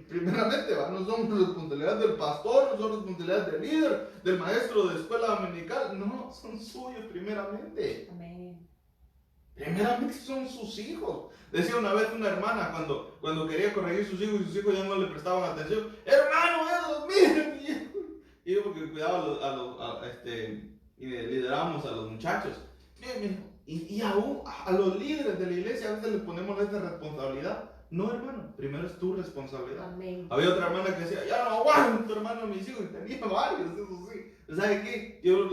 primeramente, no son responsabilidad del pastor, no son responsabilidad del líder, del maestro de escuela dominical, no, son suyos primeramente. Amén. Primeramente son sus hijos. Decía una vez una hermana cuando quería corregir a sus hijos y sus hijos ya no le prestaban atención, hermano, miren, y yo porque cuidaba y liderábamos a los muchachos. Y aún a los líderes de la iglesia a veces les ponemos esta responsabilidad. No, hermano, primero es tu responsabilidad. Amén. Había otra hermana que decía, ya no aguanto, hermano, mis hijos, y tenía varios, eso sí. ¿Sabe qué? Yo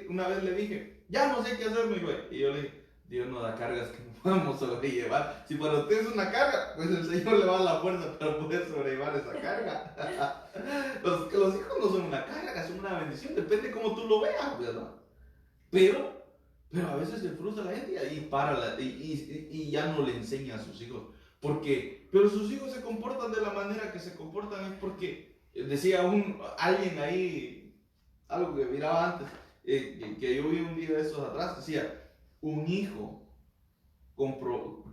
una vez le dije, ya no sé qué hacer, mi güey. Y yo le dije, Dios nos da cargas que no podemos sobrellevar. Si para usted es una carga, pues el Señor le va a dar la fuerza para poder sobrellevar esa carga. Los hijos no son una carga, son una bendición, depende cómo tú lo veas, ¿verdad? Pero a veces se frustra la gente y ya no le enseña a sus hijos. Pero sus hijos se comportan de la manera que se comportan es porque, decía alguien ahí, algo que miraba antes, que yo vi un día de esos atrás, decía, un hijo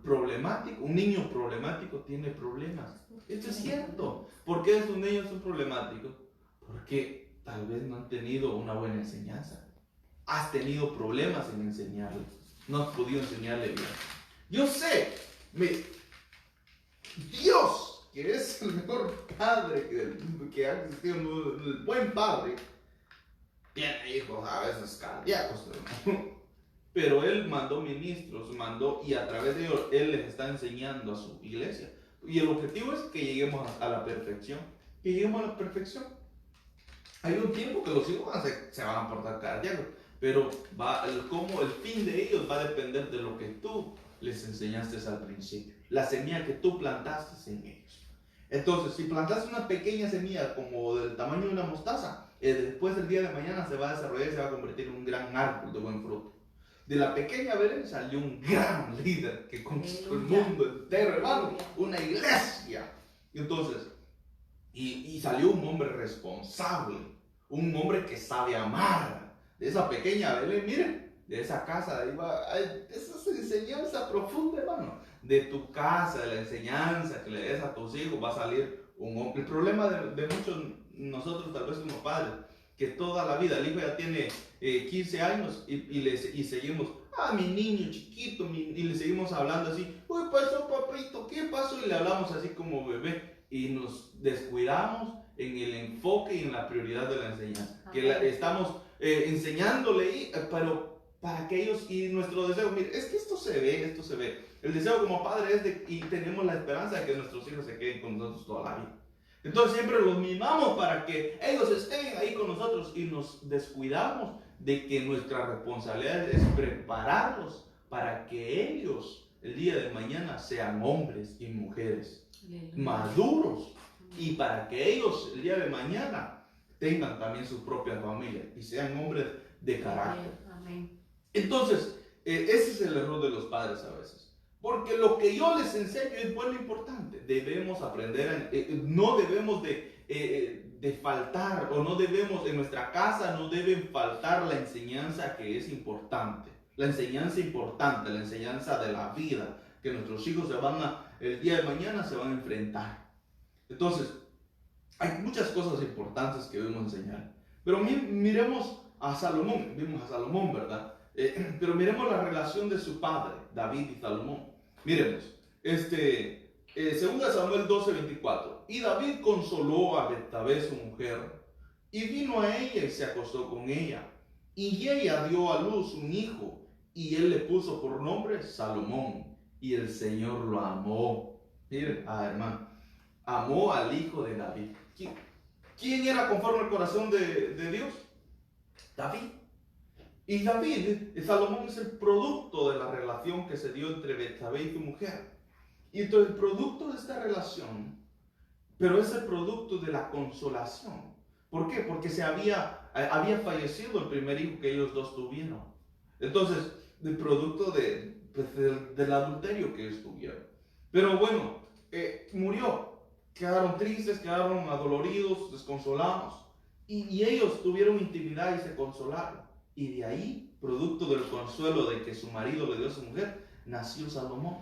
problemático, un niño problemático tiene problemas. Esto es cierto. ¿Por qué esos niños son problemáticos? Porque tal vez no han tenido una buena enseñanza. Has tenido problemas en enseñarle. No has podido enseñarle bien. Yo sé, Dios, que es el mejor padre que ha existido, el buen padre, tiene hijos a veces cardíacos, ¿no? Pero Él mandó ministros, y a través de ellos Él les está enseñando a su iglesia. Y el objetivo es que lleguemos a la perfección. Que lleguemos a la perfección. Hay un tiempo que los hijos se van a portar cardíacos, pero como el fin de ellos va a depender de lo que tú les enseñaste al principio, la semilla que tú plantaste en ellos. Entonces, si plantaste una pequeña semilla como del tamaño de una mostaza, después del día de mañana se va a desarrollar y se va a convertir en un gran árbol de buen fruto. De la pequeña Belén salió un gran líder que conquistó el mundo entero, hermano, una iglesia. Y entonces, y salió un hombre responsable, un hombre que sabe amar. De esa pequeña Belén, miren, de esa casa, de ahí va, esa es enseñanza profunda, hermano. De tu casa, de la enseñanza que le des a tus hijos, va a salir un hombre. El problema de muchos nosotros, tal vez como padres, que toda la vida el hijo ya tiene 15 años y seguimos, mi niño chiquito, y le seguimos hablando así, uy, pasó papito, ¿qué pasó? Y le hablamos así como bebé y nos descuidamos en el enfoque y en la prioridad de la enseñanza. Que estamos enseñándole, pero para que ellos, y nuestro deseo, mire, es que esto se ve. El deseo como padre es y tenemos la esperanza de que nuestros hijos se queden con nosotros toda la vida. Entonces siempre los mimamos para que ellos estén ahí con nosotros y nos descuidamos de que nuestra responsabilidad es prepararlos para que ellos el día de mañana sean hombres y mujeres maduros y para que ellos el día de mañana tengan también sus propias familias y sean hombres de carácter. Amén. Entonces, ese es el error de los padres a veces. Porque lo que yo les enseño es bueno e importante. Debemos aprender, no debemos de faltar, o no debemos, en nuestra casa no deben faltar la enseñanza que es importante. La enseñanza importante, la enseñanza de la vida, que nuestros hijos el día de mañana se van a enfrentar. Entonces, hay muchas cosas importantes que debemos enseñar. Pero miremos a Salomón, vimos a Salomón, ¿verdad? Pero miremos la relación de su padre, David y Salomón. Miremos, 2 Samuel 12:24. Y David consoló a Betsabé, su mujer, y vino a ella y se acostó con ella. Y ella dio a luz un hijo, y él le puso por nombre Salomón, y el Señor lo amó. Miren, hermano, amó al hijo de David. ¿Quién era conforme al corazón de Dios? David. Y Salomón es el producto de la relación que se dio entre Betsabé y su mujer. Y entonces el producto de esta relación, pero es el producto de la consolación. ¿Por qué? Porque había fallecido el primer hijo que ellos dos tuvieron. Entonces, el producto del adulterio que ellos tuvieron. Pero bueno, murió. Quedaron tristes, quedaron adoloridos, desconsolados. Y ellos tuvieron intimidad y se consolaron. Y de ahí, producto del consuelo de que su marido le dio a su mujer, nació Salomón.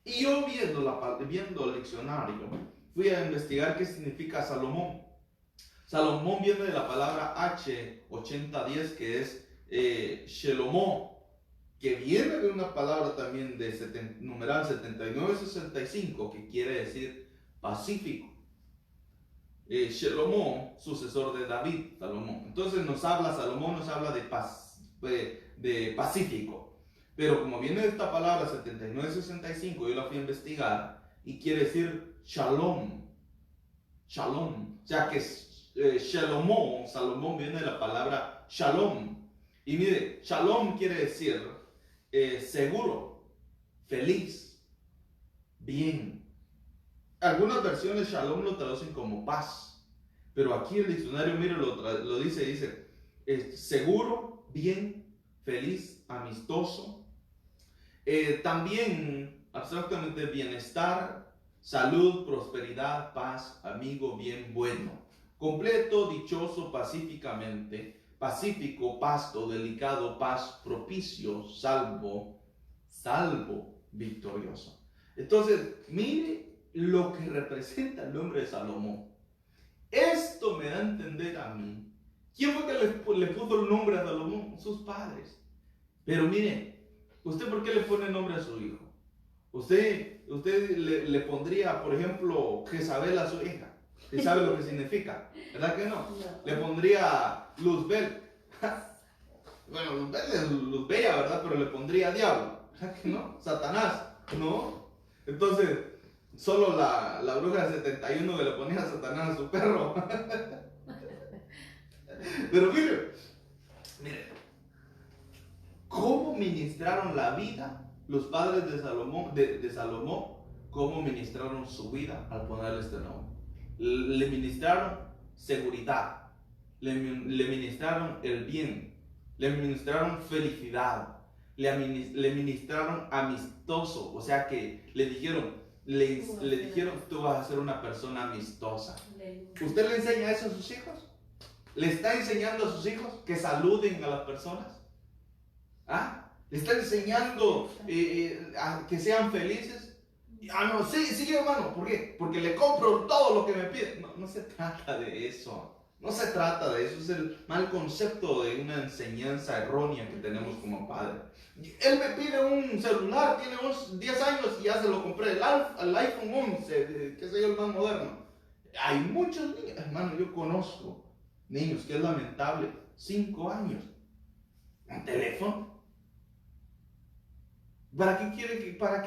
Y yo viendo el diccionario, fui a investigar qué significa Salomón. Salomón viene de la palabra H8010, que es Shelomó, que viene de una palabra también de numeral 7965, que quiere decir pacífico. Shelomó, sucesor de David, Salomón. Entonces Salomón nos habla de pacífico. Pero como viene de esta palabra 7965, yo la fui a investigar y quiere decir shalom. Shalom. O sea que Salomón viene de la palabra shalom. Y mire, shalom quiere decir seguro, feliz, bien. Algunas versiones shalom lo traducen como paz, pero aquí el diccionario, mire, lo dice seguro, bien, feliz, amistoso. También abstractamente bienestar, salud, prosperidad, paz, amigo, bien, bueno, completo, dichoso, pacífico, pasto, delicado, paz, propicio, salvo, victorioso. Entonces, mire lo que representa el nombre de Salomón. Esto me da a entender a mí. ¿Quién fue que le puso el nombre a Salomón? Sus padres. Pero mire, ¿usted por qué le pone nombre a su hijo? Usted le pondría, por ejemplo, Jezabel a su hija. ¿Y sabe lo que significa? ¿Verdad que no? Le pondría Luzbel. Bueno, Luzbel es luz bella, ¿verdad? Pero le pondría diablo. ¿Verdad que no? Satanás. ¿No? Entonces, solo la bruja de 71 que le ponía a Satanás a su perro. Pero mire, ¿cómo ministraron la vida los padres de Salomón, de Salomón? ¿Cómo ministraron su vida al ponerle este nombre? Le ministraron seguridad, le ministraron el bien, le ministraron felicidad, le ministraron amistoso, o sea que le dijeron, tú vas a ser una persona amistosa. ¿Usted le enseña eso a sus hijos? ¿Le está enseñando a sus hijos que saluden a las personas? ¿Ah? ¿Le está enseñando a que sean felices? No, sí, hermano. ¿Por qué? Porque le compro todo lo que me pide. No se trata de eso. No se trata de eso. Es el mal concepto de una enseñanza errónea que tenemos como padre. Él me pide un celular, tiene unos 10 años y ya se lo compré. El iPhone 11, que sé yo, el más moderno. Hay muchos niños, hermano, yo conozco niños que es lamentable, 5 años, un teléfono. ¿Para qué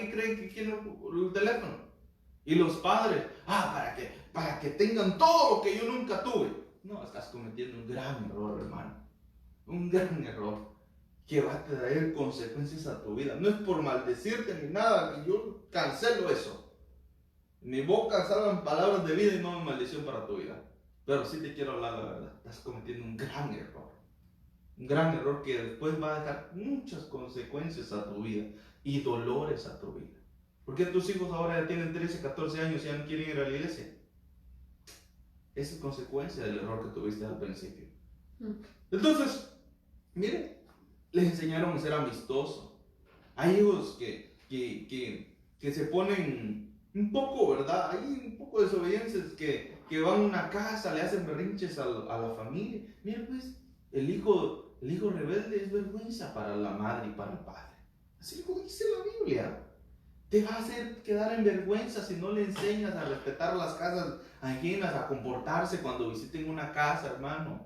creen que quieren el teléfono? Y los padres, para que tengan todo lo que yo nunca tuve. No, estás cometiendo un gran error, hermano. Un gran error que va a traer consecuencias a tu vida. No es por maldecirte ni nada, que yo cancelo eso. En mi boca salgan palabras de vida y no de maldición para tu vida. Pero sí te quiero hablar la verdad. Estás cometiendo un gran error. Un gran error que después va a dejar muchas consecuencias a tu vida y dolores a tu vida. ¿Por qué tus hijos ahora ya tienen 13, 14 años y ya no quieren ir a la iglesia? Esa es consecuencia del error que tuviste al principio. Entonces, mire, les enseñaron a ser amistosos. Hay hijos que se ponen un poco, ¿verdad? Hay un poco de desobediencias que van a una casa, le hacen berrinches a la familia. Mira, pues, el hijo rebelde es vergüenza para la madre y para el padre. Así lo dice la Biblia. Te va a hacer quedar en vergüenza si no le enseñas a respetar las casas ajenas, a comportarse cuando visiten una casa, hermano.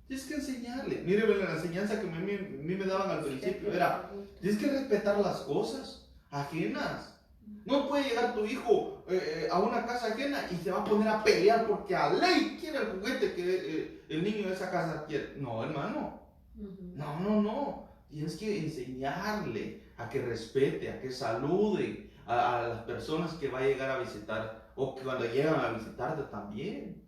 Tienes que enseñarle. Mire, la enseñanza que a mí me daban al principio era, tienes que respetar las cosas ajenas. No puede llegar tu hijo a una casa ajena y se va a poner a pelear porque a ley quiere el juguete que el niño de esa casa quiere. No, hermano. No. Tienes que enseñarle a que respete, a que salude a las personas que va a llegar a visitar o que cuando llegan a visitarte también.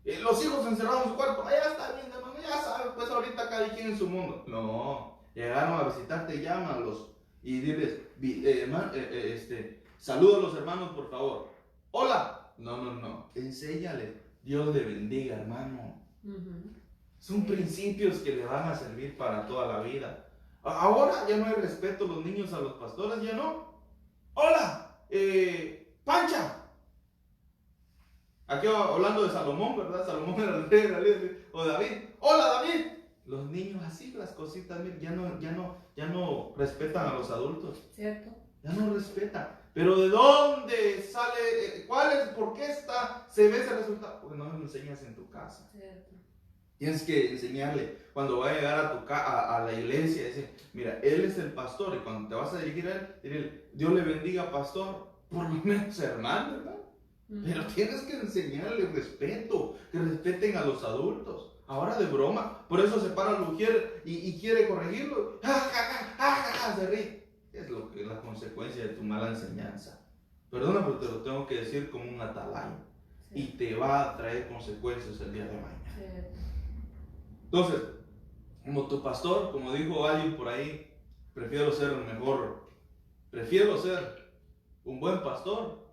Los hijos encerrados en su cuarto, ya está bien, hermano, ya sabes, pues ahorita cada quien en su mundo. No, llegaron a visitarte, llámalos y diles, saluda a los hermanos, por favor. Hola. No. Enséñale. Dios le bendiga, hermano. Son principios que le van a servir para toda la vida. Ahora ya no hay respeto los niños a los pastores, ya no. Hola, Pancha. Aquí hablando de Salomón, ¿verdad? Salomón era el rey, o David. Hola, David. Los niños así, las cositas, ya no respetan a los adultos. ¿Cierto? Ya no respetan. Pero ¿de dónde sale? ¿Por qué se ve ese resultado? Porque no lo enseñas en tu casa. ¿Cierto? Tienes que enseñarle, cuando va a llegar a la iglesia, decir, mira, él es el pastor, y cuando te vas a dirigir a él, dile, Dios le bendiga, pastor, por lo menos hermano, ¿verdad? Pero tienes que enseñarle respeto, que respeten a los adultos. Ahora de broma, por eso se para el ujier y quiere corregirlo, se ríe. Es la consecuencia de tu mala enseñanza. Perdona, pero te lo tengo que decir como un atalaya. Sí. Y te va a traer consecuencias el día de mañana. Sí. Entonces, como tu pastor, como dijo alguien por ahí, prefiero ser un buen pastor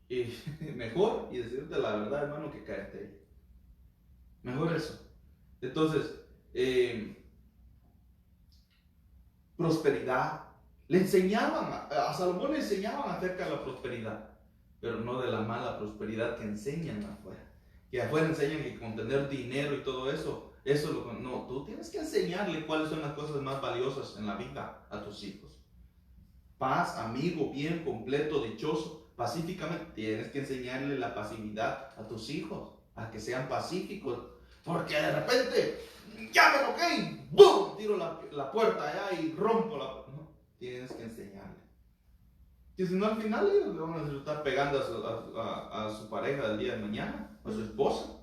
y mejor, y decirte la verdad, hermano, que caerte. Mejor eso. Entonces, prosperidad. A Salomón le enseñaban acerca de la prosperidad, pero no de la mala prosperidad que enseñan afuera. Que afuera enseñan que con tener dinero y todo eso, no, tú tienes que enseñarle cuáles son las cosas más valiosas en la vida a tus hijos. Paz, amigo, bien, completo, dichoso, pacíficamente. Tienes que enseñarle la pasividad a tus hijos, a que sean pacíficos. Porque de repente, ya me toqué, ¡bum! Tiro la puerta allá y rompo la puerta. No, tienes que enseñarle. Que si no, al final ellos le van a estar pegando a su pareja del día de mañana, a su esposa.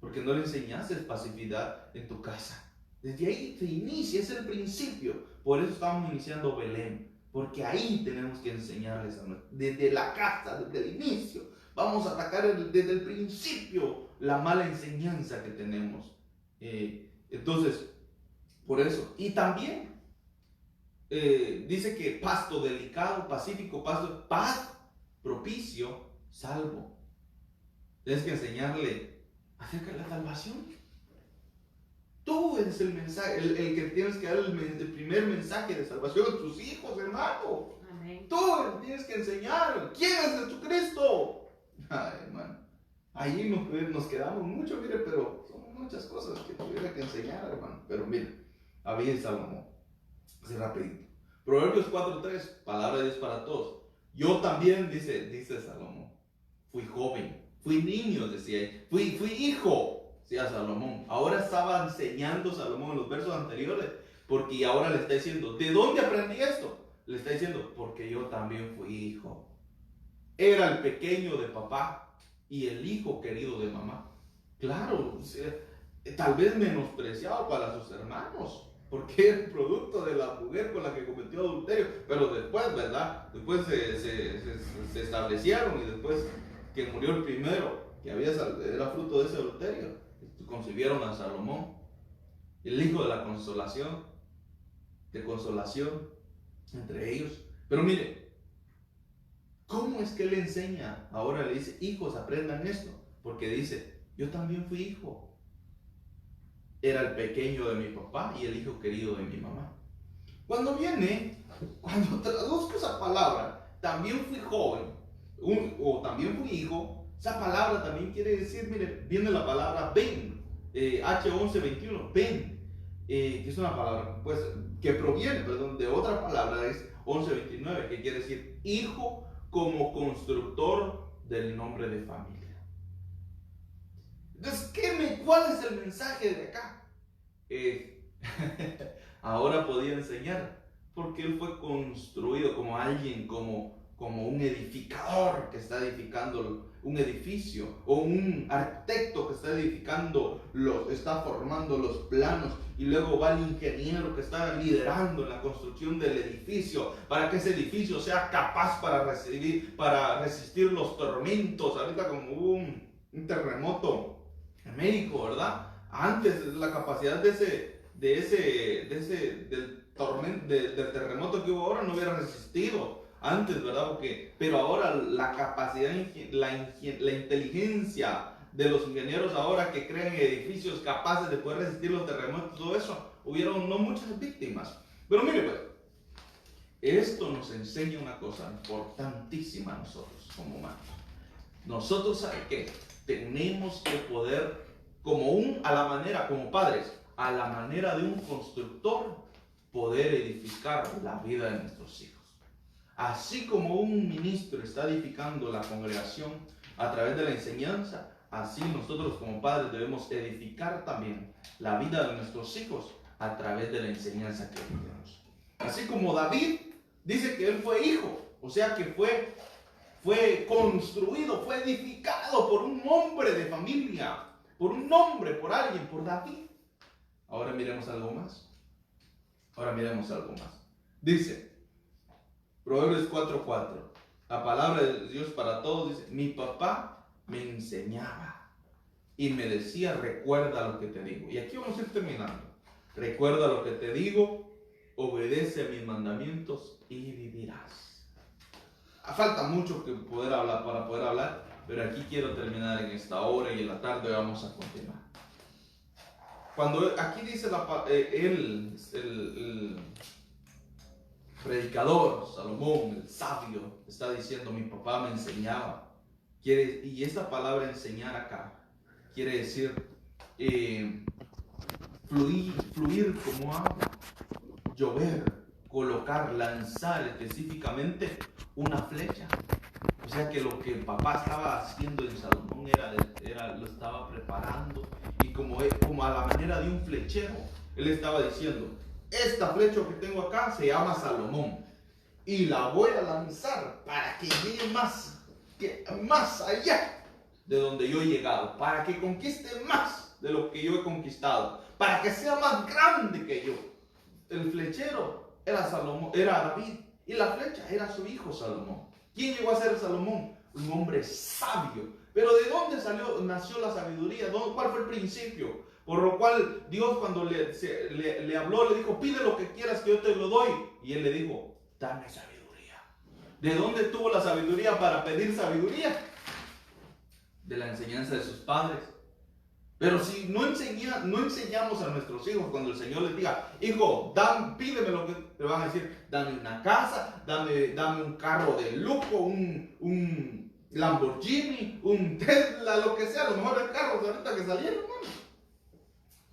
porque no le enseñaste pasividad en tu casa. Desde ahí se inicia, es el principio. Por eso estamos iniciando Belén, porque ahí tenemos que enseñarles desde la casa, desde el inicio. Vamos a atacar desde el principio la mala enseñanza que tenemos. Entonces, por eso. Y también dice que pasto delicado, pacífico, pasto, paz, propicio, salvo. Tienes que enseñarle acerca de la salvación. Tú eres el mensaje, el que tienes que dar el primer mensaje de salvación a tus hijos, hermano. Amén. Tú tienes que enseñar quién es Jesucristo. Ay, hermano. Ahí nos quedamos mucho, mire, pero son muchas cosas que tuviera que enseñar, hermano. Pero mire, había el Salomón. Así rapidito. Proverbios 4:3, palabra de Dios para todos. Yo también, dice Salomón, fui joven, fui niño, decía él, fui hijo, decía Salomón. Ahora estaba enseñando Salomón en los versos anteriores, porque ahora le está diciendo, ¿de dónde aprendí esto? Le está diciendo, porque yo también fui hijo. Era el pequeño de papá y el hijo querido de mamá. Claro, tal vez menospreciado para sus hermanos, porque era el producto de la mujer con la que cometió adulterio. Pero después, ¿verdad? Después se establecieron, y después que murió el primero, que era fruto de ese adulterio, concibieron a Salomón, el hijo de la consolación, de consolación entre ellos. Pero mire, ¿cómo es que él enseña? Ahora le dice, hijos, aprendan esto, porque dice, yo también fui hijo. Era el pequeño de mi papá y el hijo querido de mi mamá. Cuando traduzco esa palabra, también fui joven, o también fui hijo, esa palabra también quiere decir, mire, viene la palabra ben, H1121, ben, que es una palabra, pues, que proviene, de otra palabra, es 1129, que quiere decir hijo como constructor del nombre de familia. Entonces, ¿cuál es el mensaje de acá? Ahora podía enseñar, porque él fue construido como alguien, como un edificador que está edificando un edificio, o un arquitecto que está formando los planos, y luego va el ingeniero que está liderando en la construcción del edificio, para que ese edificio sea capaz para resistir los tormentos. Ahorita como hubo un terremoto en México, ¿verdad? Antes la capacidad del terremoto que hubo ahora no hubiera resistido antes, ¿verdad? Pero ahora la capacidad, la inteligencia de los ingenieros ahora que crean edificios capaces de poder resistir los terremotos, todo eso, hubieron no muchas víctimas. Pero mire, pues, esto nos enseña una cosa importantísima a nosotros como humanos. Nosotros, ¿sabe qué? Tenemos que poder, como padres, a la manera de un constructor, poder edificar la vida de nuestros hijos. Así como un ministro está edificando la congregación a través de la enseñanza, así nosotros como padres debemos edificar también la vida de nuestros hijos a través de la enseñanza que tenemos. Así como David dice que él fue hijo, o sea que fue construido, fue edificado por un hombre de familia, por alguien, por David. Ahora miremos algo más. Dice, Proverbios 4:4, la palabra de Dios para todos dice, mi papá me enseñaba y me decía, recuerda lo que te digo. Y aquí vamos a ir terminando. Recuerda lo que te digo, obedece a mis mandamientos y vivirás. Falta mucho para poder hablar, pero aquí quiero terminar en esta hora, y en la tarde vamos a continuar. Cuando aquí dice el predicador Salomón, el sabio, está diciendo, mi papá me enseñaba. Y esta palabra enseñar acá quiere decir fluir como agua, llover, colocar, lanzar específicamente una flecha. O sea que lo que el papá estaba haciendo en Salomón lo estaba preparando, y como a la manera de un flechero, él estaba diciendo, esta flecha que tengo acá se llama Salomón, y la voy a lanzar para que llegue más allá. de donde yo he llegado, para que conquiste más de lo que yo he conquistado, para que sea más grande que yo. El flechero era Salomón, era David, y la flecha era su hijo Salomón. ¿Quién llegó a ser Salomón? Un hombre sabio. Pero ¿de dónde nació la sabiduría? ¿Cuál fue el principio? Por lo cual Dios, cuando le habló, le dijo: pide lo que quieras que yo te lo doy. Y él le dijo: dame sabiduría. ¿De dónde tuvo la sabiduría para pedir sabiduría? De la enseñanza de sus padres. Pero si no enseñamos a nuestros hijos, cuando el Señor les diga: hijo, pídeme lo que te van a decir, dame una casa, dame un carro de lujo, un Lamborghini, un Tesla, lo que sea, los mejores carros ahorita que salieron, hermano.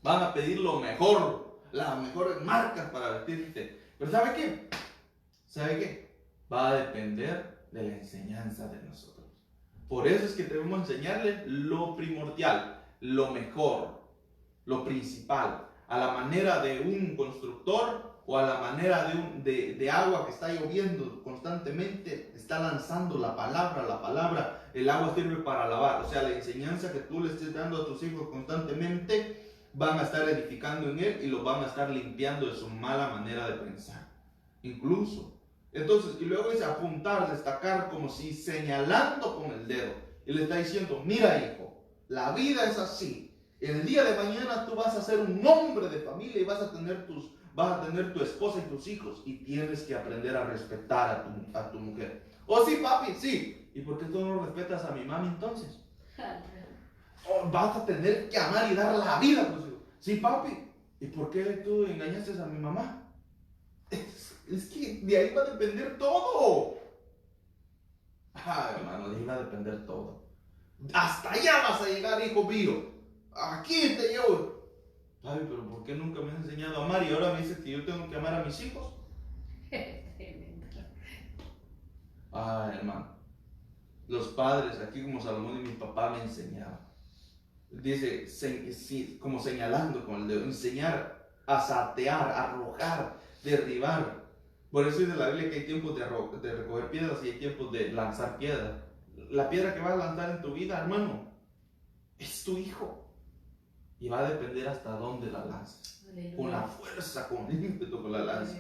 Van a pedir lo mejor, las mejores marcas para vestirte. Pero ¿sabe qué? ¿Sabe qué? Va a depender de la enseñanza de nosotros. Por eso es que debemos enseñarles lo primordial, lo mejor, lo principal, a la manera de un constructor o a la manera de agua que está lloviendo constantemente, está lanzando la palabra, el agua sirve para lavar. O sea, la enseñanza que tú le estés dando a tus hijos constantemente van a estar edificando en él y los van a estar limpiando de su mala manera de pensar. Incluso. Entonces, y luego dice apuntar, destacar, como si señalando con el dedo. Y le está diciendo: mira, hijo, la vida es así. El día de mañana tú vas a ser un hombre de familia y vas a tener tu esposa y tus hijos. Y tienes que aprender a respetar a tu mujer. Oh, sí, papi, sí. ¿Y por qué tú no respetas a mi mami entonces? Oh, vas a tener que amar y dar la vida a tus hijos. Sí, papi. ¿Y por qué tú engañaste a mi mamá? Es que de ahí va a depender todo. Hermano, de ahí va a depender todo. Hasta allá vas a llegar, hijo mío. Aquí te llevo. Papi, pero ¿por qué nunca me has enseñado a amar y ahora me dices que yo tengo que amar a mis hijos? Hermano. Los padres, aquí como Salomón y mi papá me enseñaban. Dice, como señalando con el dedo, enseñar a satear, arrojar, derribar. Por eso dice la Biblia que hay tiempos de recoger piedras y hay tiempos de lanzar piedras. La piedra que vas a lanzar en tu vida, hermano, es tu hijo. Y va a depender hasta dónde la lanzas. Aleluya. Con la fuerza, con el ímpetu con la lanza.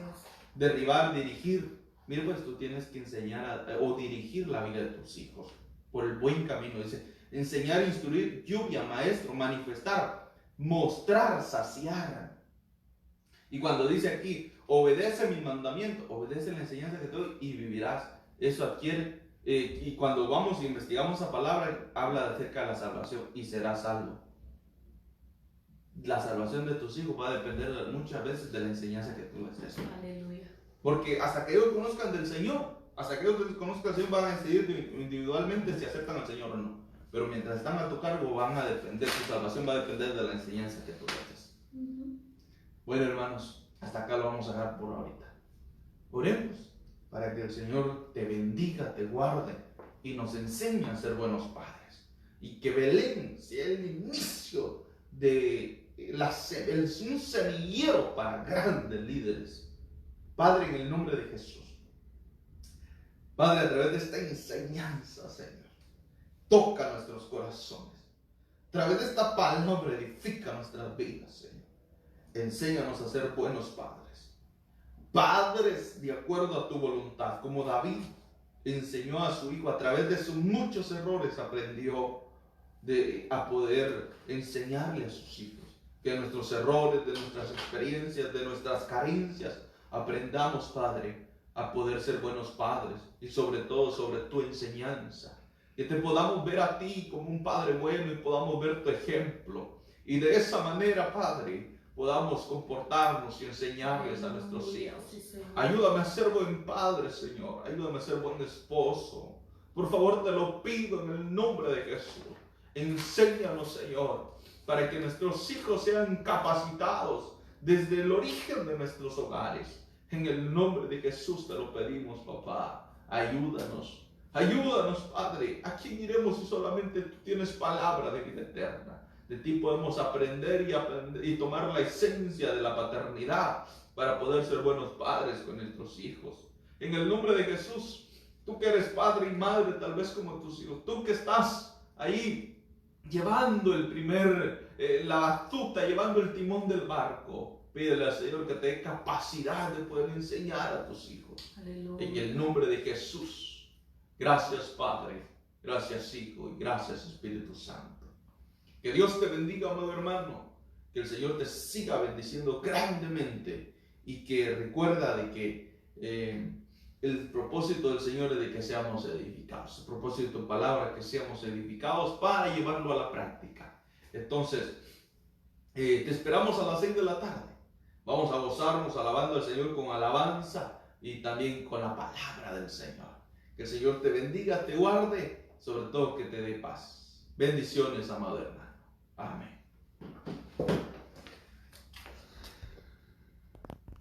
Derribar, dirigir. Mira, pues tú tienes que enseñar o dirigir la vida de tus hijos por el buen camino. Dice, enseñar, instruir, lluvia, maestro, manifestar, mostrar, saciar. Y cuando dice aquí, obedece mi mandamiento, obedece la enseñanza que te doy y vivirás. Eso adquiere. Y cuando vamos e investigamos esa palabra, habla acerca de la salvación y serás salvo. La salvación de tus hijos va a depender muchas veces de la enseñanza que tú les des. Aleluya. Porque hasta que ellos conozcan del Señor, hasta que ellos conozcan al Señor, van a decidir individualmente si aceptan al Señor o no. Pero mientras están a tu cargo, van a depender, su salvación va a depender de la enseñanza que tú les des. Bueno, hermanos, hasta acá lo vamos a dejar por ahorita. Oremos para que el Señor te bendiga, te guarde y nos enseñe a ser buenos padres. Y que Belén sea el inicio de un semillero para grandes líderes. Padre, en el nombre de Jesús. Padre, a través de esta enseñanza, Señor, toca nuestros corazones. A través de esta palabra edifica nuestras vidas, Señor. Enséñanos a ser buenos padres. Padres de acuerdo a tu voluntad, como David enseñó a su hijo a través de sus muchos errores, aprendió a poder enseñarle a sus hijos. Que de nuestros errores, de nuestras experiencias, de nuestras carencias, aprendamos, Padre, a poder ser buenos padres y sobre todo sobre tu enseñanza. Que te podamos ver a ti como un Padre bueno y podamos ver tu ejemplo. Y de esa manera, Padre, podamos comportarnos y enseñarles a nuestros hijos. Ayúdame a ser buen padre, Señor. Ayúdame a ser buen esposo. Por favor, te lo pido en el nombre de Jesús. Enséñanos, Señor, para que nuestros hijos sean capacitados desde el origen de nuestros hogares. En el nombre de Jesús te lo pedimos, papá. Ayúdanos. Ayúdanos, Padre. ¿A quién iremos si solamente tú tienes palabra de vida eterna? De ti podemos aprender y tomar la esencia de la paternidad para poder ser buenos padres con nuestros hijos. En el nombre de Jesús, tú que eres padre y madre, tal vez como tus hijos, tú que estás ahí llevando la batuta, llevando el timón del barco. Pídele al Señor que te dé capacidad de poder enseñar a tus hijos. Aleluya. En el nombre de Jesús. Gracias, Padre. Gracias, Hijo. Y gracias, Espíritu Santo. Que Dios te bendiga, amado hermano. Que el Señor te siga bendiciendo grandemente. Y que recuerda de que el propósito del Señor es de que seamos edificados. El propósito de tu palabra es que seamos edificados para llevarlo a la práctica. Entonces, te esperamos a las 6 de la tarde. Vamos a gozarnos alabando al Señor con alabanza y también con la palabra del Señor. Que el Señor te bendiga, te guarde, sobre todo que te dé paz. Bendiciones, amado hermano. Amén.